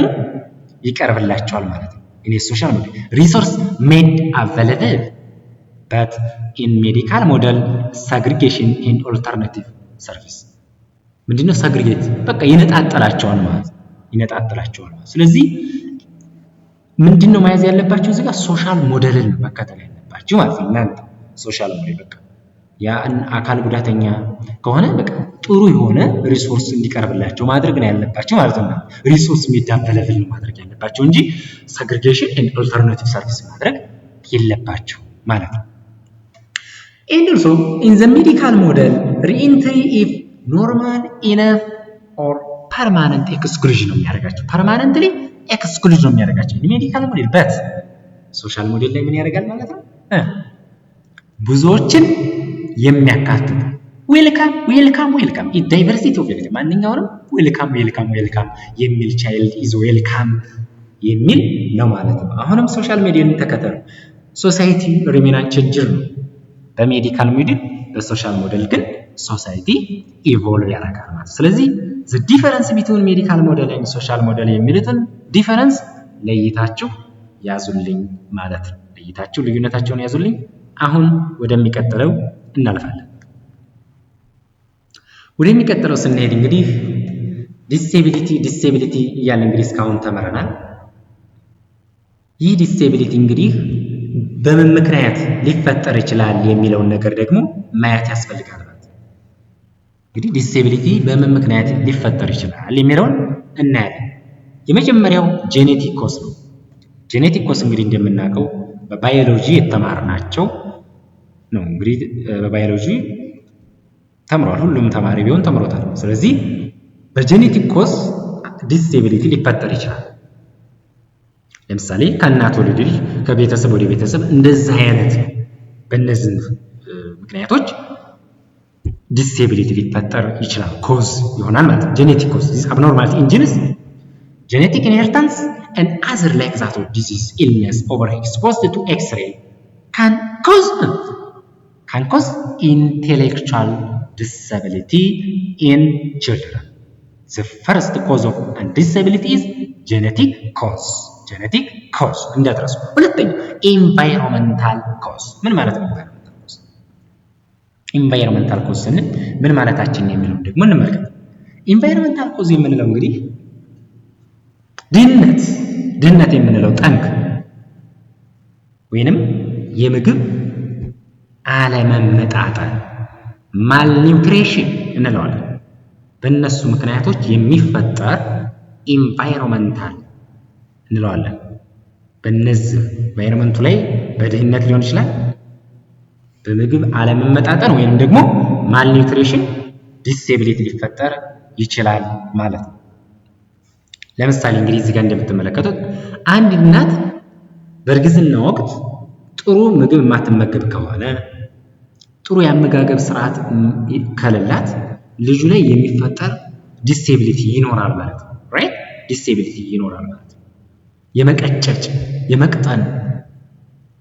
ይቀርብላቸዋል ማለት ነው። in a social model resource made available but in medical model segregation and alternative service ምንድነው? segregate በቃ ይነጣጥላቸዋል ማለት ነው። ይነጣጥላቸዋል ማለት ስለዚህ ምንድነው መያዝ ያለባቸው? እዚህ ጋር ሶሻል ሞዴልን መከተል ያለባቸው ማለት ነው። እናንተ ሶሻል ሞዴል በቃ ያ አካል ጉዳተኛ ከሆነ በቃ ጥሩ የሆነ ሪሶርስ እንዲቀርብላቸው ማድረግ ነው ያለባቸው ማለት ነው። ሪሶርስ የሚዳበለብል ማድረግ ያለባቸው እንጂ segregation and alternative service ማድረግ የለባቸው ማለት ነው። and also in the medical model re-entry if normal enough or permanent exclusion ነው የሚያደርጋቸው። permanently exclusion ነው የሚያደርጋቸው ሜዲካል ሞዴል በት ሶሻል ሞዴል ላይ ምን ያደርጋል ማለት ነው? ብዙዎችን የሚያካትት ዌልካም ዌልካም ዌልካም ዳይቨርሲቲ ኦፍ ዌልካም ማንኛውንም ዌልካም ዌልካም ዌልካም የሚል ቻይልድ ኢዝ ዌልካም የሚል ነው ማለት ነው። አሁንም ሶሻል ሚዲያን ተከተሉ። ሶሳይቲ ሪሜን አንቼንጅድ ነው በሜዲካል ሞዴል፣ በሶሻል ሞዴል ግን ሶሳይቲ ኢቮልቭ ያደርጋል ማለት ነው። ስለዚህ the difference between medical model and social model የሚሉትን ዲፈረንስ ለይታችሁ ያዙልኝ ማለት ነው። ለይታችሁ ልዩነታቸውን ያዙልኝ። አሁን ወደሚቀጥለው እናልፋለን። ወደሚቀጥለው ስንሄድ እንግዲህ ዲስኤቢሊቲ እያለ እንግዲህ እስካሁን ተመረናል። ይህ ዲስኤቢሊቲ እንግዲህ በምን ምክንያት ሊፈጠር ይችላል የሚለውን ነገር ደግሞ ማየት ያስፈልጋል ማለት ነው። እንግዲህ ዲስኤቢሊቲ በምን ምክንያት ሊፈጠር ይችላል የሚለውን እናያለን። የመጀመሪያው ጄኔቲክ ኮዝ ነው። ጄኔቲክ ኮዝ እንግዲህ እንደምናውቀው በባዮሎጂ የተማርናቸው ነው። እንግዲህ በባዮሎጂ ተምሯል፣ ሁሉም ተማሪ ቢሆን ተምሮታል። ስለዚህ በጄኔቲክ ኮዝ ዲስኤቢሊቲ ሊፈጠር ይችላል። ለምሳሌ ከእናት ወደ ልጅ፣ ከቤተሰብ ወደ ቤተሰብ እንደዚህ አይነት በእነዚህ ምክንያቶች ዲስኤቢሊቲ ሊፈጠር ይችላል። ኮዝ ይሆናል ማለት ነው። ጄኔቲክ ኮዝ ዲስ አብኖርማሊቲ ኢን ጂንስ ጄኔቲክ ኢንሄሪታንስ and other like that of disease illness overexposed to x-ray can cause intellectual disability in children. The first cause of disability is genetic cause እንዳትረሱ። ሁለተኛ environmental cause ምን ማለት ነው? environmental cause ስንል ምን ማለታችን ነው የሚለው ደግሞ እንመልከት። environmental cause የምንለው እንግዲህ ድህነት የምንለው ጠንክ ወይንም የምግብ አለመመጣጠን ማልኒውትሪሽን እንለዋለን። በእነሱ ምክንያቶች የሚፈጠር ኢንቫይሮንመንታል እንለዋለን። በእነዚህ ኢንቫይሮንመንቱ ላይ በድህነት ሊሆን ይችላል፣ በምግብ አለመመጣጠን ወይንም ደግሞ ማልኒውትሪሽን ዲስኤቢሊቲ ሊፈጠር ይችላል ማለት ነው። ለምሳሌ እንግዲህ እዚህ ጋር እንደምትመለከቱት አንድ እናት በእርግዝና ወቅት ጥሩ ምግብ የማትመገብ ከሆነ ጥሩ የአመጋገብ ስርዓት ከሌላት ልጁ ላይ የሚፈጠር ዲስኤቢሊቲ ይኖራል ማለት ነው። ራይት ዲስኤቢሊቲ ይኖራል ማለት ነው። የመቀጨጭ የመቅጠን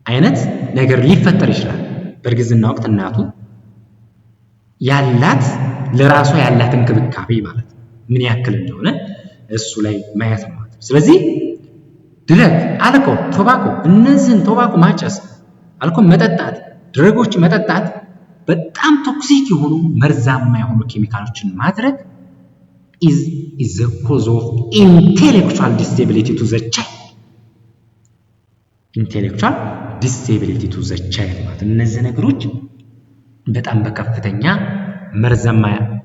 አይነት ነገር ሊፈጠር ይችላል። በእርግዝና ወቅት እናቱ ያላት ለራሷ ያላት እንክብካቤ ማለት ነው ምን ያክል እንደሆነ እሱ ላይ ማየት ነው ማለት ነው። ስለዚህ ድረግ፣ አልኮል፣ ቶባኮ እነዚህን ቶባኮ ማጨስ፣ አልኮል መጠጣት፣ ድረጎች መጠጣት በጣም ቶክሲክ የሆኑ መርዛማ የሆኑ ኬሚካሎችን ማድረግ is the cause of intellectual disability to the child. intellectual disability to the child ማለት እነዚህ ነገሮች በጣም በከፍተኛ መርዛማ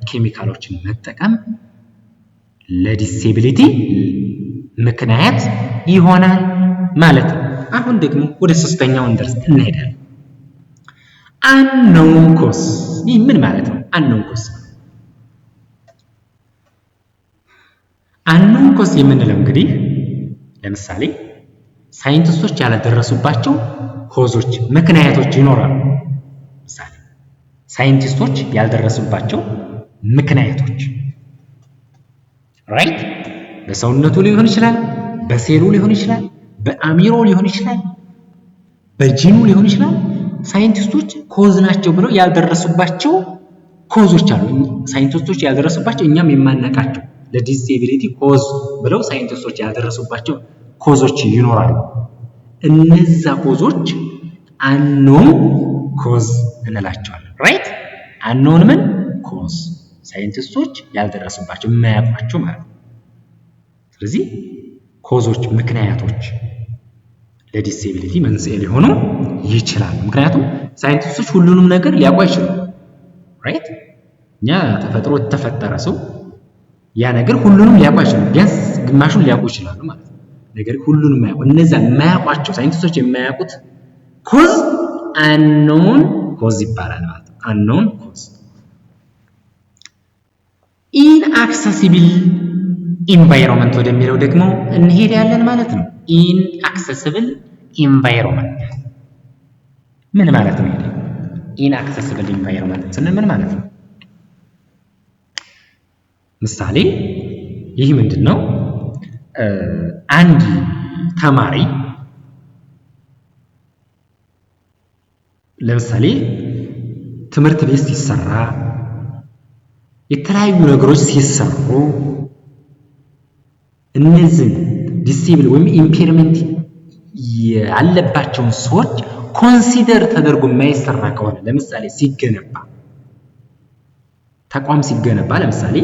ኬሚካሎችን መጠቀም ለዲስኤቢሊቲ ምክንያት ይሆናል ማለት ነው። አሁን ደግሞ ወደ ሶስተኛው እንሄዳለን። unknown cause ይህ ምን ማለት ነው? unknown cause የምንለው እንግዲህ ለምሳሌ ሳይንቲስቶች ያልደረሱባቸው ኮዞች ምክንያቶች ይኖራሉ። ምሳሌ ሳይንቲስቶች ያልደረሱባቸው ምክንያቶች ራይት? በሰውነቱ ሊሆን ይችላል፣ በሴሉ ሊሆን ይችላል፣ በአሚሮ ሊሆን ይችላል፣ በጂኑ ሊሆን ይችላል። ሳይንቲስቶች ኮዝ ናቸው ብለው ያልደረሱባቸው ኮዞች አሉ። ሳይንቲስቶች ያልደረሱባቸው እኛም የማናውቃቸው ለዲስኤቢሊቲ ኮዝ ብለው ሳይንቲስቶች ያልደረሱባቸው ኮዞች ይኖራሉ። እነዛ ኮዞች አንኖን ኮዝ እንላቸዋለን። ራይት? አንኖን ምን ኮዝ፣ ሳይንቲስቶች ያልደረሱባቸው የማያውቋቸው ማለት ነው። ስለዚህ ኮዞች፣ ምክንያቶች ለዲስኤቢሊቲ መንስኤ ሊሆኑ ይችላሉ። ምክንያቱም ሳይንቲስቶች ሁሉንም ነገር ሊያውቁ አይችሉም። ራይት? እኛ ተፈጥሮ የተፈጠረ ሰው ያ ነገር ሁሉንም ሊያውቁ አይችሉም። ቢያንስ ግማሹን ሊያውቁ ይችላሉ ማለት ነው። ነገር ሁሉንም የማያውቁ እነዛ የማያውቋቸው ሳይንቲስቶች የማያውቁት ኮዝ አንኖን ኮዝ ይባላል ማለት ነው። አንኖን ኮዝ። ኢንአክሰሲብል ኢንቫይሮንመንት ወደሚለው ደግሞ እንሄዳለን ማለት ነው። ኢንአክሰሲብል ኢንቫይሮንመንት ምን ማለት ነው? ኢንአክሰሲብል ኢንቫይሮንመንት ስንል ምን ማለት ነው? ምሳሌ ይህ ምንድን ነው? አንድ ተማሪ ለምሳሌ ትምህርት ቤት ሲሰራ የተለያዩ ነገሮች ሲሰሩ እነዚህ ዲስኤብል ወይም ኢምፔርመንት ያለባቸውን ሰዎች ኮንሲደር ተደርጎ የማይሰራ ከሆነ ለምሳሌ ሲገነባ ተቋም ሲገነባ ለምሳሌ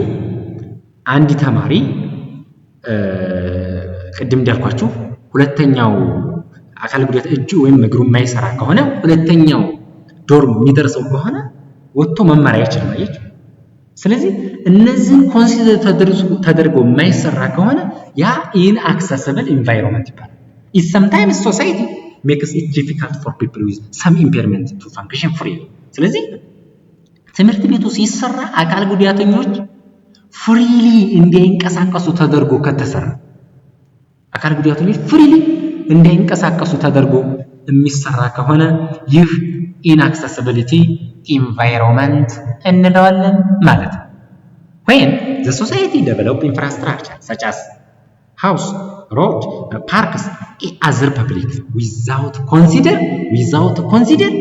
አንድ ተማሪ ቅድም እንዳልኳችሁ ሁለተኛው አካል ጉዳት እጁ ወይም እግሩ የማይሰራ ከሆነ ሁለተኛው ዶርም የሚደርሰው ከሆነ ወጥቶ መማር አይችልም። አያችሁ? ስለዚህ እነዚህን ኮንሲደር ተደርጎ የማይሰራ ከሆነ ያ ኢንአክሰሲብል ኢንቫይሮንመንት ይባላል። sometimes society makes it difficult for people with some impairment to function freely። ስለዚህ ትምህርት ቤቱ ሲሰራ አካል ጉዳተኞች ፍሪሊ እንዲንቀሳቀሱ ተደርጎ ከተሰራ አካል ጉዳተኞች ፍሪሊ እንዲንቀሳቀሱ ተደርጎ የሚሰራ ከሆነ ይህ ኢንአክሰሲቢሊቲ ኢንቫይሮንመንት እንለዋለን ማለት ነው። when the society develop infrastructure such as house, road, parks and other public without consider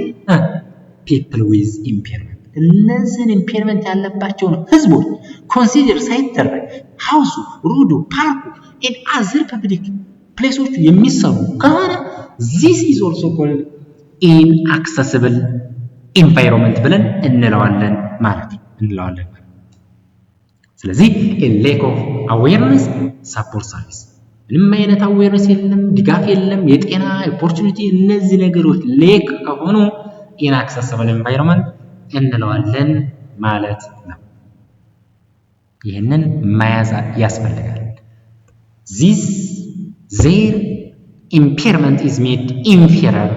people with impairment እነዚህን ኢምፔርመንት ያለባቸውን ህዝቦች ኮንሲደር ሳይደረግ ሃውሱ፣ ሮዱ፣ ፓርኩ and other public ፕሌሶቹ የሚሰሩ ከሆነ this is also called inaccessible environment ብለን እንለዋለን ማለት ነው። ስለዚህ a lack of awareness support service ምንም አይነት አዌርነስ የለም፣ ድጋፍ የለም፣ የጤና ኦፖርቹኒቲ እነዚህ ነገሮች ሌክ ከሆኑ inaccessible environment እንለዋለን ማለት ነው። ይህንን መያዝ ያስፈልጋል። their impairment is made inferior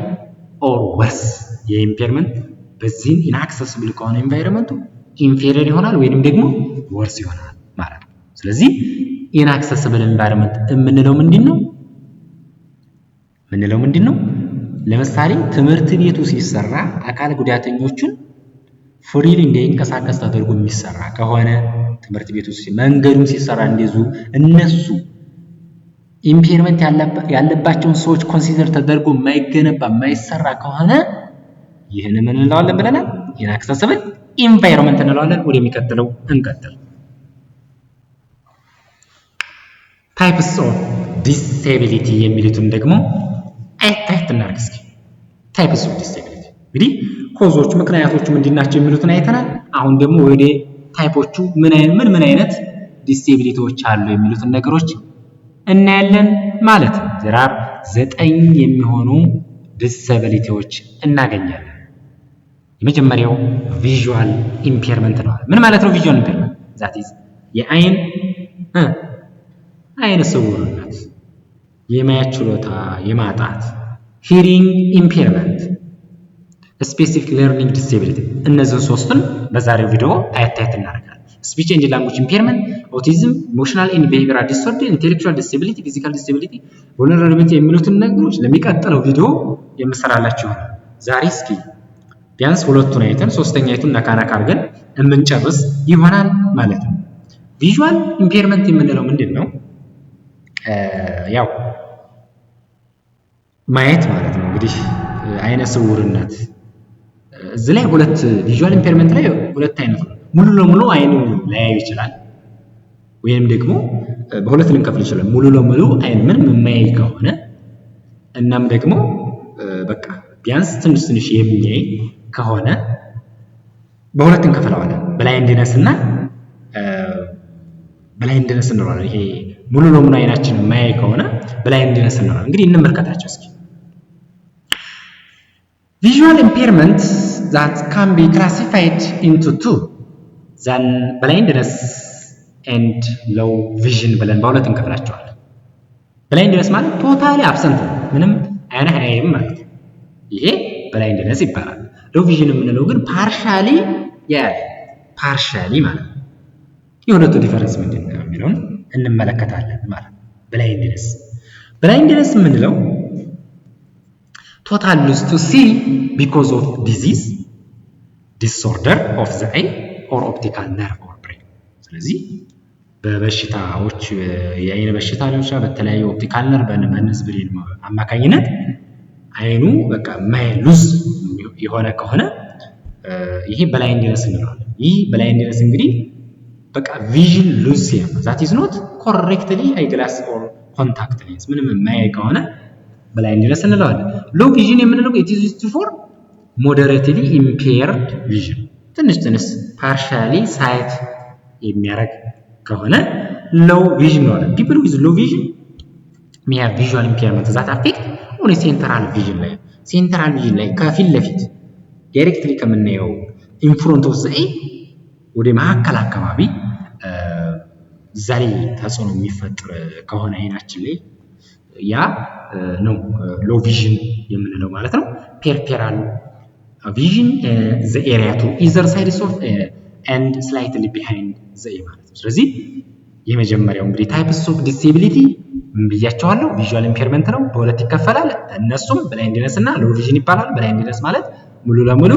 or worse የኢምፔርመንት በዚህ inaccessible ከሆነ ኢንቫይሮንመንቱ ኢንፌሪየር ይሆናል ወይንም ደግሞ ወርስ ይሆናል ማለት ነው። ስለዚህ inaccessible environment የምንለው ምንድነው? ለምሳሌ ትምህርት ቤቱ ሲሰራ አካል ጉዳተኞችን ፍሪሊ እንዲንቀሳቀስ ተደርጎ የሚሰራ ከሆነ ትምህርት ቤቱ መንገዱም ሲሰራ እንደዚሁ እነሱ ኢምፔርመንት ያለባቸውን ሰዎች ኮንሲደር ተደርጎ የማይገነባ የማይሰራ ከሆነ ይህን ምን እንለዋለን ብለናል? inaccessible environment እንለዋለን። ወደሚቀጥለው እንቀጥል። types of disability የሚሉትን ደግሞ አይታይት እናድርግ እስኪ። types of disability እንግዲህ ኮዞች ምክንያቶቹ ምንድናቸው የሚሉትን አይተናል። አሁን ደግሞ ወደ ታይፖቹ ምን አይነት ዲስኤቢሊቲዎች አሉ የሚሉትን ነገሮች እናያለን ማለት ነው። there are 9 የሚሆኑ ዲስኤቢሊቲዎች እናገኛለን። የመጀመሪያው ቪዥዋል ኢምፔርመንት ነው። ምን ማለት ነው ቪዥዋል ኢምፔርመንት? that is አይነ ስውርነት፣ የማየት ችሎታ የማጣት፣ ሂሪንግ ኢምፔርመንት፣ ስፔሲፊክ ለርኒንግ ዲስኤቢሊቲ እነዚህ ሶስቱን በዛሬው ቪዲዮ አያታየት እናደርጋለን። ስፒች ኤንድ ላንጉዌጅ ኢምፔርመንት፣ ኦቲዝም፣ ኢሞሽናል ኤንድ ቢሄቪየራል ዲስኦርደር፣ ኢንተሌክቹዋል ዲስኤቢሊቲ፣ ፊዚካል ዲስኤቢሊቲ፣ ቮልነራቢሊቲ የሚሉትን ነገሮች ለሚቀጥለው ቪዲዮ የምሰራላችሁ ይሆናል። ዛሬ እስኪ ቢያንስ ሁለቱን አይተን ሶስተኛይቱን ነካነካ አድርገን የምንጨርስ ይሆናል ማለት ነው። ቪዥዋል ኢምፔርመንት የምንለው ምንድነው? ያው ማየት ማለት ነው እንግዲህ አይነ ስውርነት። እዚህ ላይ ሁለት ቪዥዋል ኢምፔርመንት ላይ ሁለት አይነት ነው። ሙሉ ለሙሉ አይኑ ላያይ ይችላል ወይም ደግሞ በሁለት ልንከፍል ይችላል። ሙሉ ለሙሉ አይን ምንም የማያይ ከሆነ እናም ደግሞ በቃ ቢያንስ ትንሽ የሚያይ ከሆነ በሁለት እንከፍለዋለን። ብላይንድነስ እና ብላይንድነስ እንለዋለን። ይሄ ሙሉ ለሙሉ አይናችን የማያይ ከሆነ ብላይንድነስ እንለዋለን። እንግዲህ እንመልከታቸው እስኪ። Visual impairment that can be classified into two, then blindness and low vision ብለን በሁለት እንከፍላቸዋለን። ብላይንድነስ ማለት ቶታሊ አብሰንት ነው፣ ምንም አይንህ አያይም ማለት ነው። ይሄ ብላይንድነስ ይባላል። ሎው ቪዥን የምንለው ግን ፓርሻሊ ያያል፣ ፓርሻሊ ማለት ነው። የሁለቱ ዲፈረንስ ምንድን ነው የሚለውን እንመለከታለን ማለት ነው። ብላይንድነስ የምንለው total loss to see because of disease, disorder of the eye or optical nerve or brain. ስለዚህ በበሽታዎች የአይን በሽታ ሊሆን ይችላል፣ በተለያዩ ኦፕቲካል ነርቭ በነርቭ ብሬን አማካኝነት አይኑ በቃ ሉዝ የሆነ ከሆነ ይሄ ብላይንድነስ እንለዋለን። ይህ ብላይንድነስ እንግዲህ በቃ ቪዥን ሉዝ ሲሆን that is not correctly eye glass or contact lens ምንም የማያይ ከሆነ ብላይንድነስ እንለዋለን። ሎው ቪዥን የምንለው it is used for moderately impaired vision ትንሽ ፓርሻሊ ሳይት የሚያደርግ ከሆነ ሎው ቪዥን ነው። people with low vision may have visual impairment that affect only central vision ላይ ሴንትራል ቪዥን ላይ ከፊት ለፊት ዳይሬክትሊ ከምናየው in front of the eye ወደ መሀከል አካባቢ እዛ ላይ ተጽዕኖ የሚፈጥር ከሆነ አይናችን ላይ ያ ነው ሎው ቪዥን የምንለው ማለት ነው። ፔሪፌራል ቪዥን the area to either sides of and slightly behind the eye ማለት ነው። ስለዚህ የመጀመሪያው እንግዲህ ታይፕስ ኦፍ ዲሴቢሊቲ ብያቸዋለሁ። ቪዥዋል ኢምፔርመንት ነው፣ በሁለት ይከፈላል። እነሱም ብላይንድነስ እና ሎው ቪዥን ይባላል። ብላይንድነስ ማለት ሙሉ ለሙሉ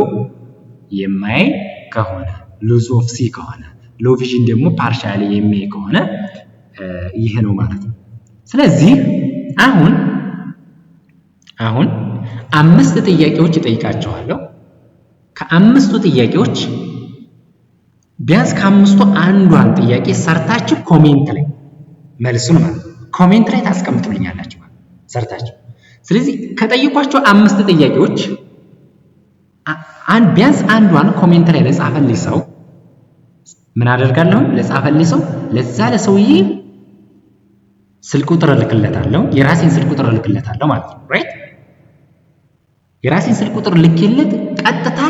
የማያይ ከሆነ ሉዝ ኦፍ ሲ ከሆነ፣ ሎው ቪዥን ደግሞ ፓርሻሊ የሚያይ ከሆነ ይሄ ነው ማለት ነው። ስለዚህ አሁን 5 ጥያቄዎች እጠይቃቸዋለሁ። ከ5ቱ ጥያቄዎች ቢያንስ ከ5ቱ አንዷን ጥያቄ ሰርታችሁ ኮሜንት ላይ መልሱን ማለት ነው ኮሜንት ላይ ታስቀምጡልኛላችሁ ማለት ሰርታችሁ። ስለዚህ ከጠየኳቸው 5 ጥያቄዎች ቢያንስ አንዷን ኮሜንት ላይ ለጻፈልኝ ሰው ምን አደርጋለሁ? ለጻፈልኝ ሰው ለዛ ለሰውዬ ስልክ ቁጥር እልክለታለሁ፣ የራሴን ስልክ ቁጥር እልክለታለሁ ማለት ነው። ራይት የራሴን ስልክ ቁጥር ልኬለት ቀጥታ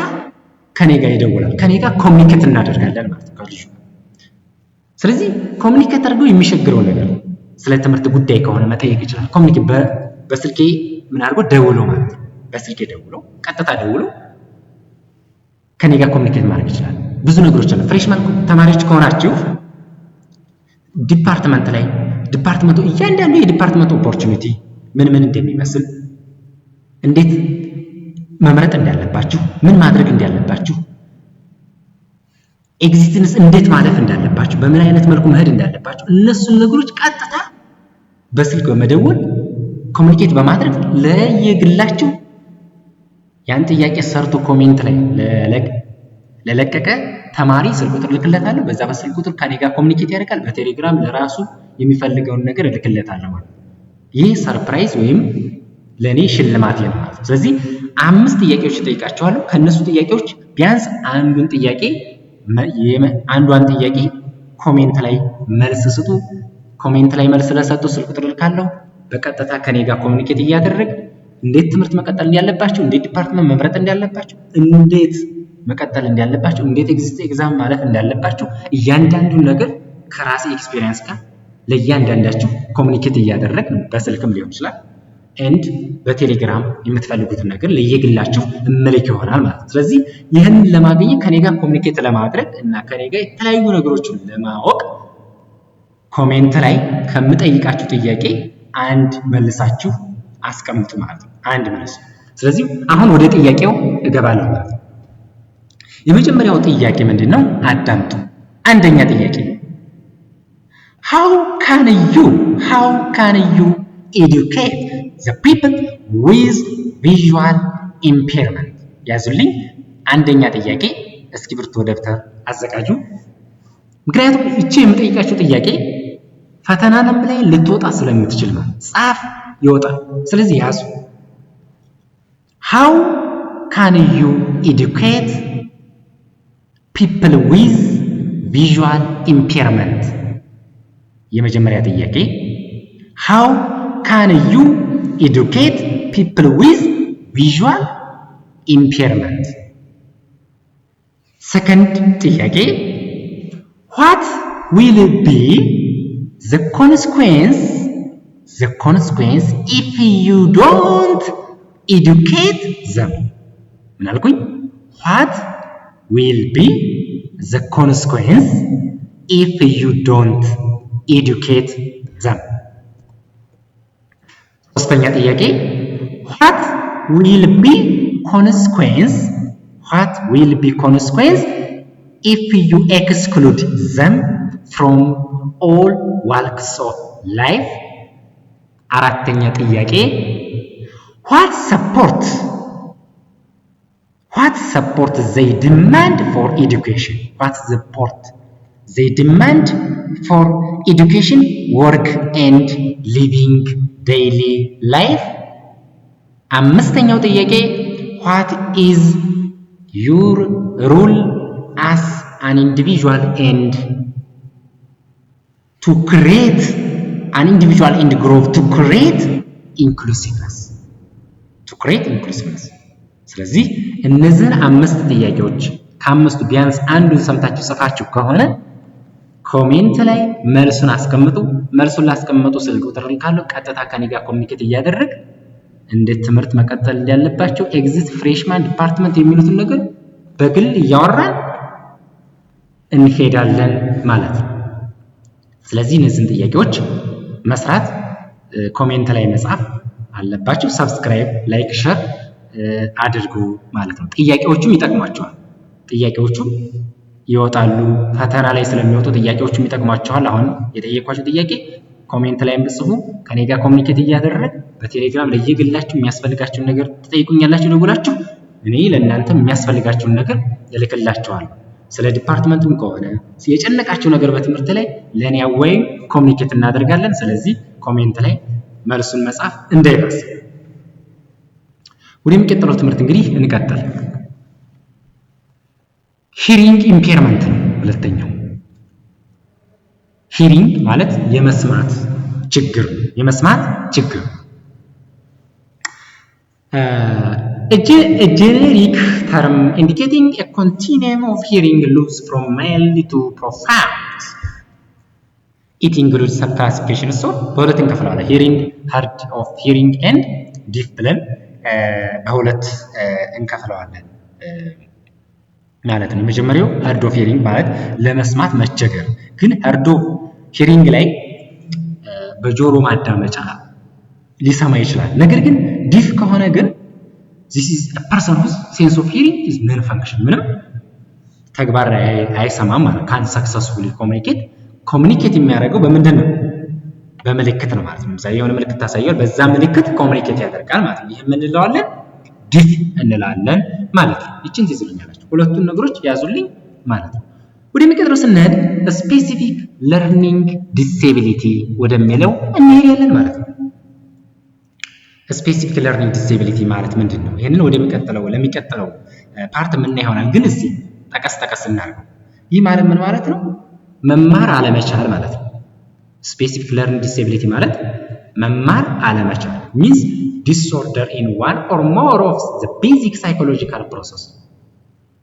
ከኔ ጋር ይደውላል፣ ከኔ ጋር ኮሙኒኬት እናደርጋለን ማለት ነው ከልጁ። ስለዚህ ኮሙኒኬት አድርጎ የሚሸግረው ነገር ስለ ትምህርት ጉዳይ ከሆነ መጠየቅ ይችላል። ኮሙኒኬት በስልኬ ምን አድርጎ ደውሎ ማለት ነው። በስልኬ ደውሎ ቀጥታ ደውሎ ከኔ ጋር ኮሙኒኬት ማድረግ ይችላል። ብዙ ነገሮች አሉ። ፍሬሽማን ተማሪዎች ከሆናችሁ ዲፓርትመንቱ እያንዳንዱ የዲፓርትመንቱ ኦፖርቹኒቲ ምን እንደሚመስል፣ እንዴት መምረጥ እንዳለባችሁ፣ ምን ማድረግ እንዳለባችሁ፣ ኤግዚስተንስ እንዴት ማለፍ እንዳለባችሁ፣ በምን አይነት መልኩ መሄድ እንዳለባችሁ እነሱን ነገሮች ቀጥታ በስልክ በመደወል ኮሙኒኬት በማድረግ ለየግላችሁ ያን ጥያቄ ሰርቶ ኮሜንት ላይ ለለቀቀ ተማሪ ስልክ ቁጥር ልክለታለሁ። በዛ በስልክ ቁጥር ከኔ ጋር ኮሙኒኬት ያደርጋል። በቴሌግራም ለራሱ የሚፈልገውን ነገር ልክለታለሁ ማለት ነው። ይህ ሰርፕራይዝ ወይም ለኔ ሽልማት ነው ማለት ነው። ስለዚህ 5 ጥያቄዎች እጠይቃቸዋለሁ። ከነሱ ጥያቄዎች ቢያንስ አንዷን ጥያቄ ኮሜንት ላይ መልስ ስጡ። ኮሜንት ላይ መልስ ለሰጡ ስልክ ቁጥር ልካለሁ። በቀጥታ ከኔ ጋር ኮሙኒኬት እያደረግ እንዴት ትምህርት መቀጠል እንዳለባችሁ፣ እንዴት ዲፓርትመንት መምረጥ እንዳለባችሁ፣ እንዴት መቀጠል እንዳለባችሁ፣ እንዴት ኤግዛም ማለፍ እንዳለባችሁ እያንዳንዱን ነገር ከራሴ ኤክስፒሪየንስ ጋር ለእያንዳንዳችሁ ኮሙኒኬት እያደረግ በስልክም ሊሆን ይችላል ኤንድ በቴሌግራም የምትፈልጉትን ነገር ለየግላችሁ እመልክ ይሆናል ማለት ነው። ስለዚህ ይህንን ለማግኘት ከኔ ጋር ኮሙኒኬት ለማድረግ እና ከኔ ጋር የተለያዩ ነገሮችን ለማወቅ ኮሜንት ላይ ከምጠይቃችሁ ጥያቄ አንድ መልሳችሁ አስቀምጡ ማለት ነው። አንድ መልስ። ስለዚህ አሁን ወደ ጥያቄው እገባለሁ ማለት ነው። የመጀመሪያው ጥያቄ ምንድነው? አዳምጡ። አንደኛ ጥያቄ how can you educate the people with visual impairment? ያዙልኝ። አንደኛ ጥያቄ እስክሪብቶ ደብተር አዘጋጁ። ምክንያቱም እቺ የምጠይቃችሁ ጥያቄ ፈተናንም ላይ ልትወጣ ስለምትችል ነው። ጻፍ ይወጣል። ስለዚህ ያዙ። how can you educate people with visual impairment? የመጀመሪያ ጥያቄ how can you educate people with visual impairment? second ጥያቄ what will be the consequence if you don't educate them? ምን አልኩኝ? what will be the consequence if you don't educate them? ሶስተኛ ጥያቄ what will be consequence if you exclude them from all walks of life? አራተኛ ጥያቄ what support they demand for education? work and living daily life? አምስተኛው ጥያቄ what is your role as an individual and to create an individual and group to create inclusiveness? ስለዚህ እነዚህን አምስት ጥያቄዎች ከአምስቱ ቢያንስ አንዱን ሰምታችሁ ጽፋችሁ ከሆነ ኮሜንት ላይ መልሱን አስቀምጡ። መልሱን ላስቀምጡ ስልክ ቁጥር ካለው ቀጥታ ከኔ ጋር ኮሚኒኬት እያደረግ እንዴት ትምህርት መቀጠል እንዳለባችሁ ኤግዚት ፍሬሽማን ዲፓርትመንት የሚሉትን ነገር በግል እያወራን እንሄዳለን ማለት ነው። ስለዚህ እነዚህን ጥያቄዎች መስራት ኮሜንት ላይ መጻፍ አለባችሁ። ሰብስክራይብ፣ ላይክ፣ ሼር አድርጉ ማለት ነው። ጥያቄዎቹም ይጠቅሟቸዋል። ጥያቄዎቹም ይወጣሉ ፈተና ላይ ስለሚወጡ ጥያቄዎቹም ይጠቅሟቸዋል። አሁን የጠየኳችሁ ጥያቄ ኮሜንት ላይ እንጽፉ። ከኔ ጋር ኮሚኒኬት እያደረግን በቴሌግራም ለየግላችሁ የሚያስፈልጋችሁን ነገር ትጠይቁኛላችሁ። ደውላችሁ እኔ ለእናንተ የሚያስፈልጋችሁን ነገር እልክላችኋለሁ። ስለ ዲፓርትመንቱም ከሆነ የጨነቃችሁ ነገር በትምህርት ላይ ለኔ አወይ ኮሚኒኬት እናደርጋለን። ስለዚህ ኮሜንት ላይ መልሱን መጻፍ እንዳይረሳ። ወደሚቀጥለው ትምህርት እንግዲህ እንቀጥል። ሂሪንግ ኢምፔርመንት ነው ሁለተኛው። ሂሪንግ ማለት የመስማት ችግር a generic term indicating a continuum of hearing loss from mild to profound. It includes subclassifications. So በሁለት እንከፍለዋለን። hearing, hard of hearing and deaf ብለን በሁለት እንከፍለዋለን ማለት ነው። መጀመሪያው hard of hearing ማለት ለመስማት መቸገር፣ ግን hard of hearing ላይ በጆሮ ማዳመጫ ሊሰማ ይችላል። ነገር ግን ዲፍ ከሆነ ግን this is a person whose sense of hearing is non-function ምንም ተግባር አይሰማም ማለት can successfully communicate የሚያደርገው በምንድን ነው? በምልክት ነው ማለት ነው። ለምሳሌ የሆነ ምልክት ታሳያል፣ በዛ ምልክት ኮሙኒኬት ያደርጋል ማለት ነው። ይሄ ምን እንለዋለን? ዲፍ እንላለን ማለት ነው። እቺን ትይዙልኛላችሁ። ሁለቱን ነገሮች ያዙልኝ ማለት ነው። ወደሚቀጥለው ስንሄድ ስፔሲፊክ ለርኒንግ ዲሴቢሊቲ ወደሚለው እንሄዳለን ማለት ነው። ስፔሲፊክ ለርኒንግ ዲሴቢሊቲ ማለት ምንድነው? ይሄንን ለሚቀጥለው ፓርት ምን ይሆናል፣ ግን እዚህ ጠቀስ እናድርገው። ይህ ማለት ምን ማለት ነው? መማር አለመቻል ማለት ነው። ስፔሲፊክ ለርኒንግ ዲሴቢሊቲ ማለት መማር አለመቻል means disorder in one or more of the basic psychological process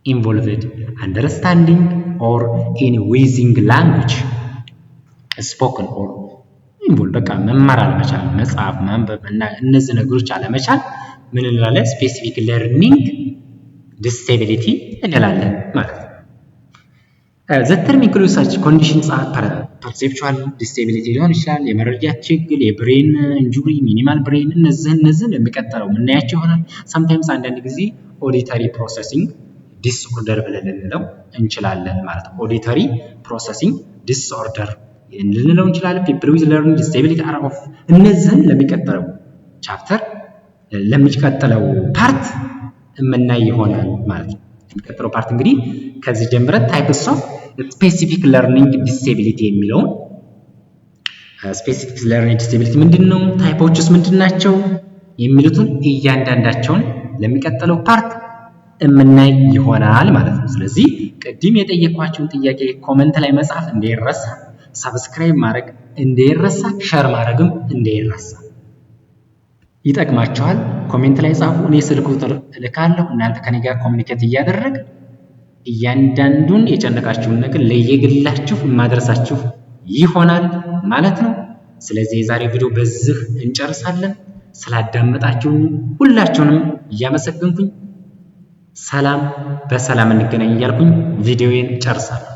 involved understanding or in using language spoken or involved በቃ መማር አለመቻል፣ መጻፍ፣ ማንበብ እና እነዚህ ነገሮች አለመቻል ምን እንላለን? ስፔሲፊክ ለርኒንግ ዲሴቢሊቲ እንላለን ማለት ነው። The term includes such conditions are perceptual disability ሊሆን ይችላል፣ የመረዳት ችግር፣ የብሬን ኢንጁሪ፣ ሚኒማል ብሬን፣ እነዚህን የሚቀጥለው ምናያቸው ይሆናል። sometimes አንዳንድ ጊዜ auditory processing disorder ብለን ልንለው እንችላለን ማለት ነው። auditory processing disorder ልንለው እንችላለን። ፒፕል ዊዝ ለርኒንግ ዲስኤቢሊቲ አር ኦፍ እነዚህን ለሚቀጥለው ቻፕተር ለሚቀጥለው ፓርት የምናይ ይሆናል ማለት ነው። የሚቀጥለው ፓርት እንግዲህ ከዚህ ጀምረን ታይፕስ ኦፍ ስፔሲፊክ ለርኒንግ ዲስኤቢሊቲ የሚለውን ስፔሲፊክ ለርኒንግ ዲስኤቢሊቲ ምንድነው፣ ታይፖችስ ምንድናቸው የሚሉትን እያንዳንዳቸውን ለሚቀጥለው ፓርት የምናይ ይሆናል ማለት ነው። ስለዚህ ቅድም የጠየኳችሁን ጥያቄ ኮመንት ላይ መጻፍ እንዳይረሳ፣ ሰብስክራይብ ማድረግ እንዳይረሳ፣ ሼር ማድረግም እንዳይረሳ። ይጠቅማችኋል። ኮሜንት ላይ ጻፉ። እኔ ስልክ ቁጥር እልካለሁ። እናንተ ከኔ ጋር ኮሚኒኬት እያደረግ እያንዳንዱን የጨነቃችሁን ነገር ለየግላችሁ የማደርሳችሁ ይሆናል ማለት ነው። ስለዚህ የዛሬ ቪዲዮ በዚህ እንጨርሳለን። ስላዳመጣችሁኝ ሁላችሁንም እያመሰገንኩኝ ሰላም በሰላም እንገናኝ እያልኩኝ ቪዲዮዬን ጨርሳለሁ።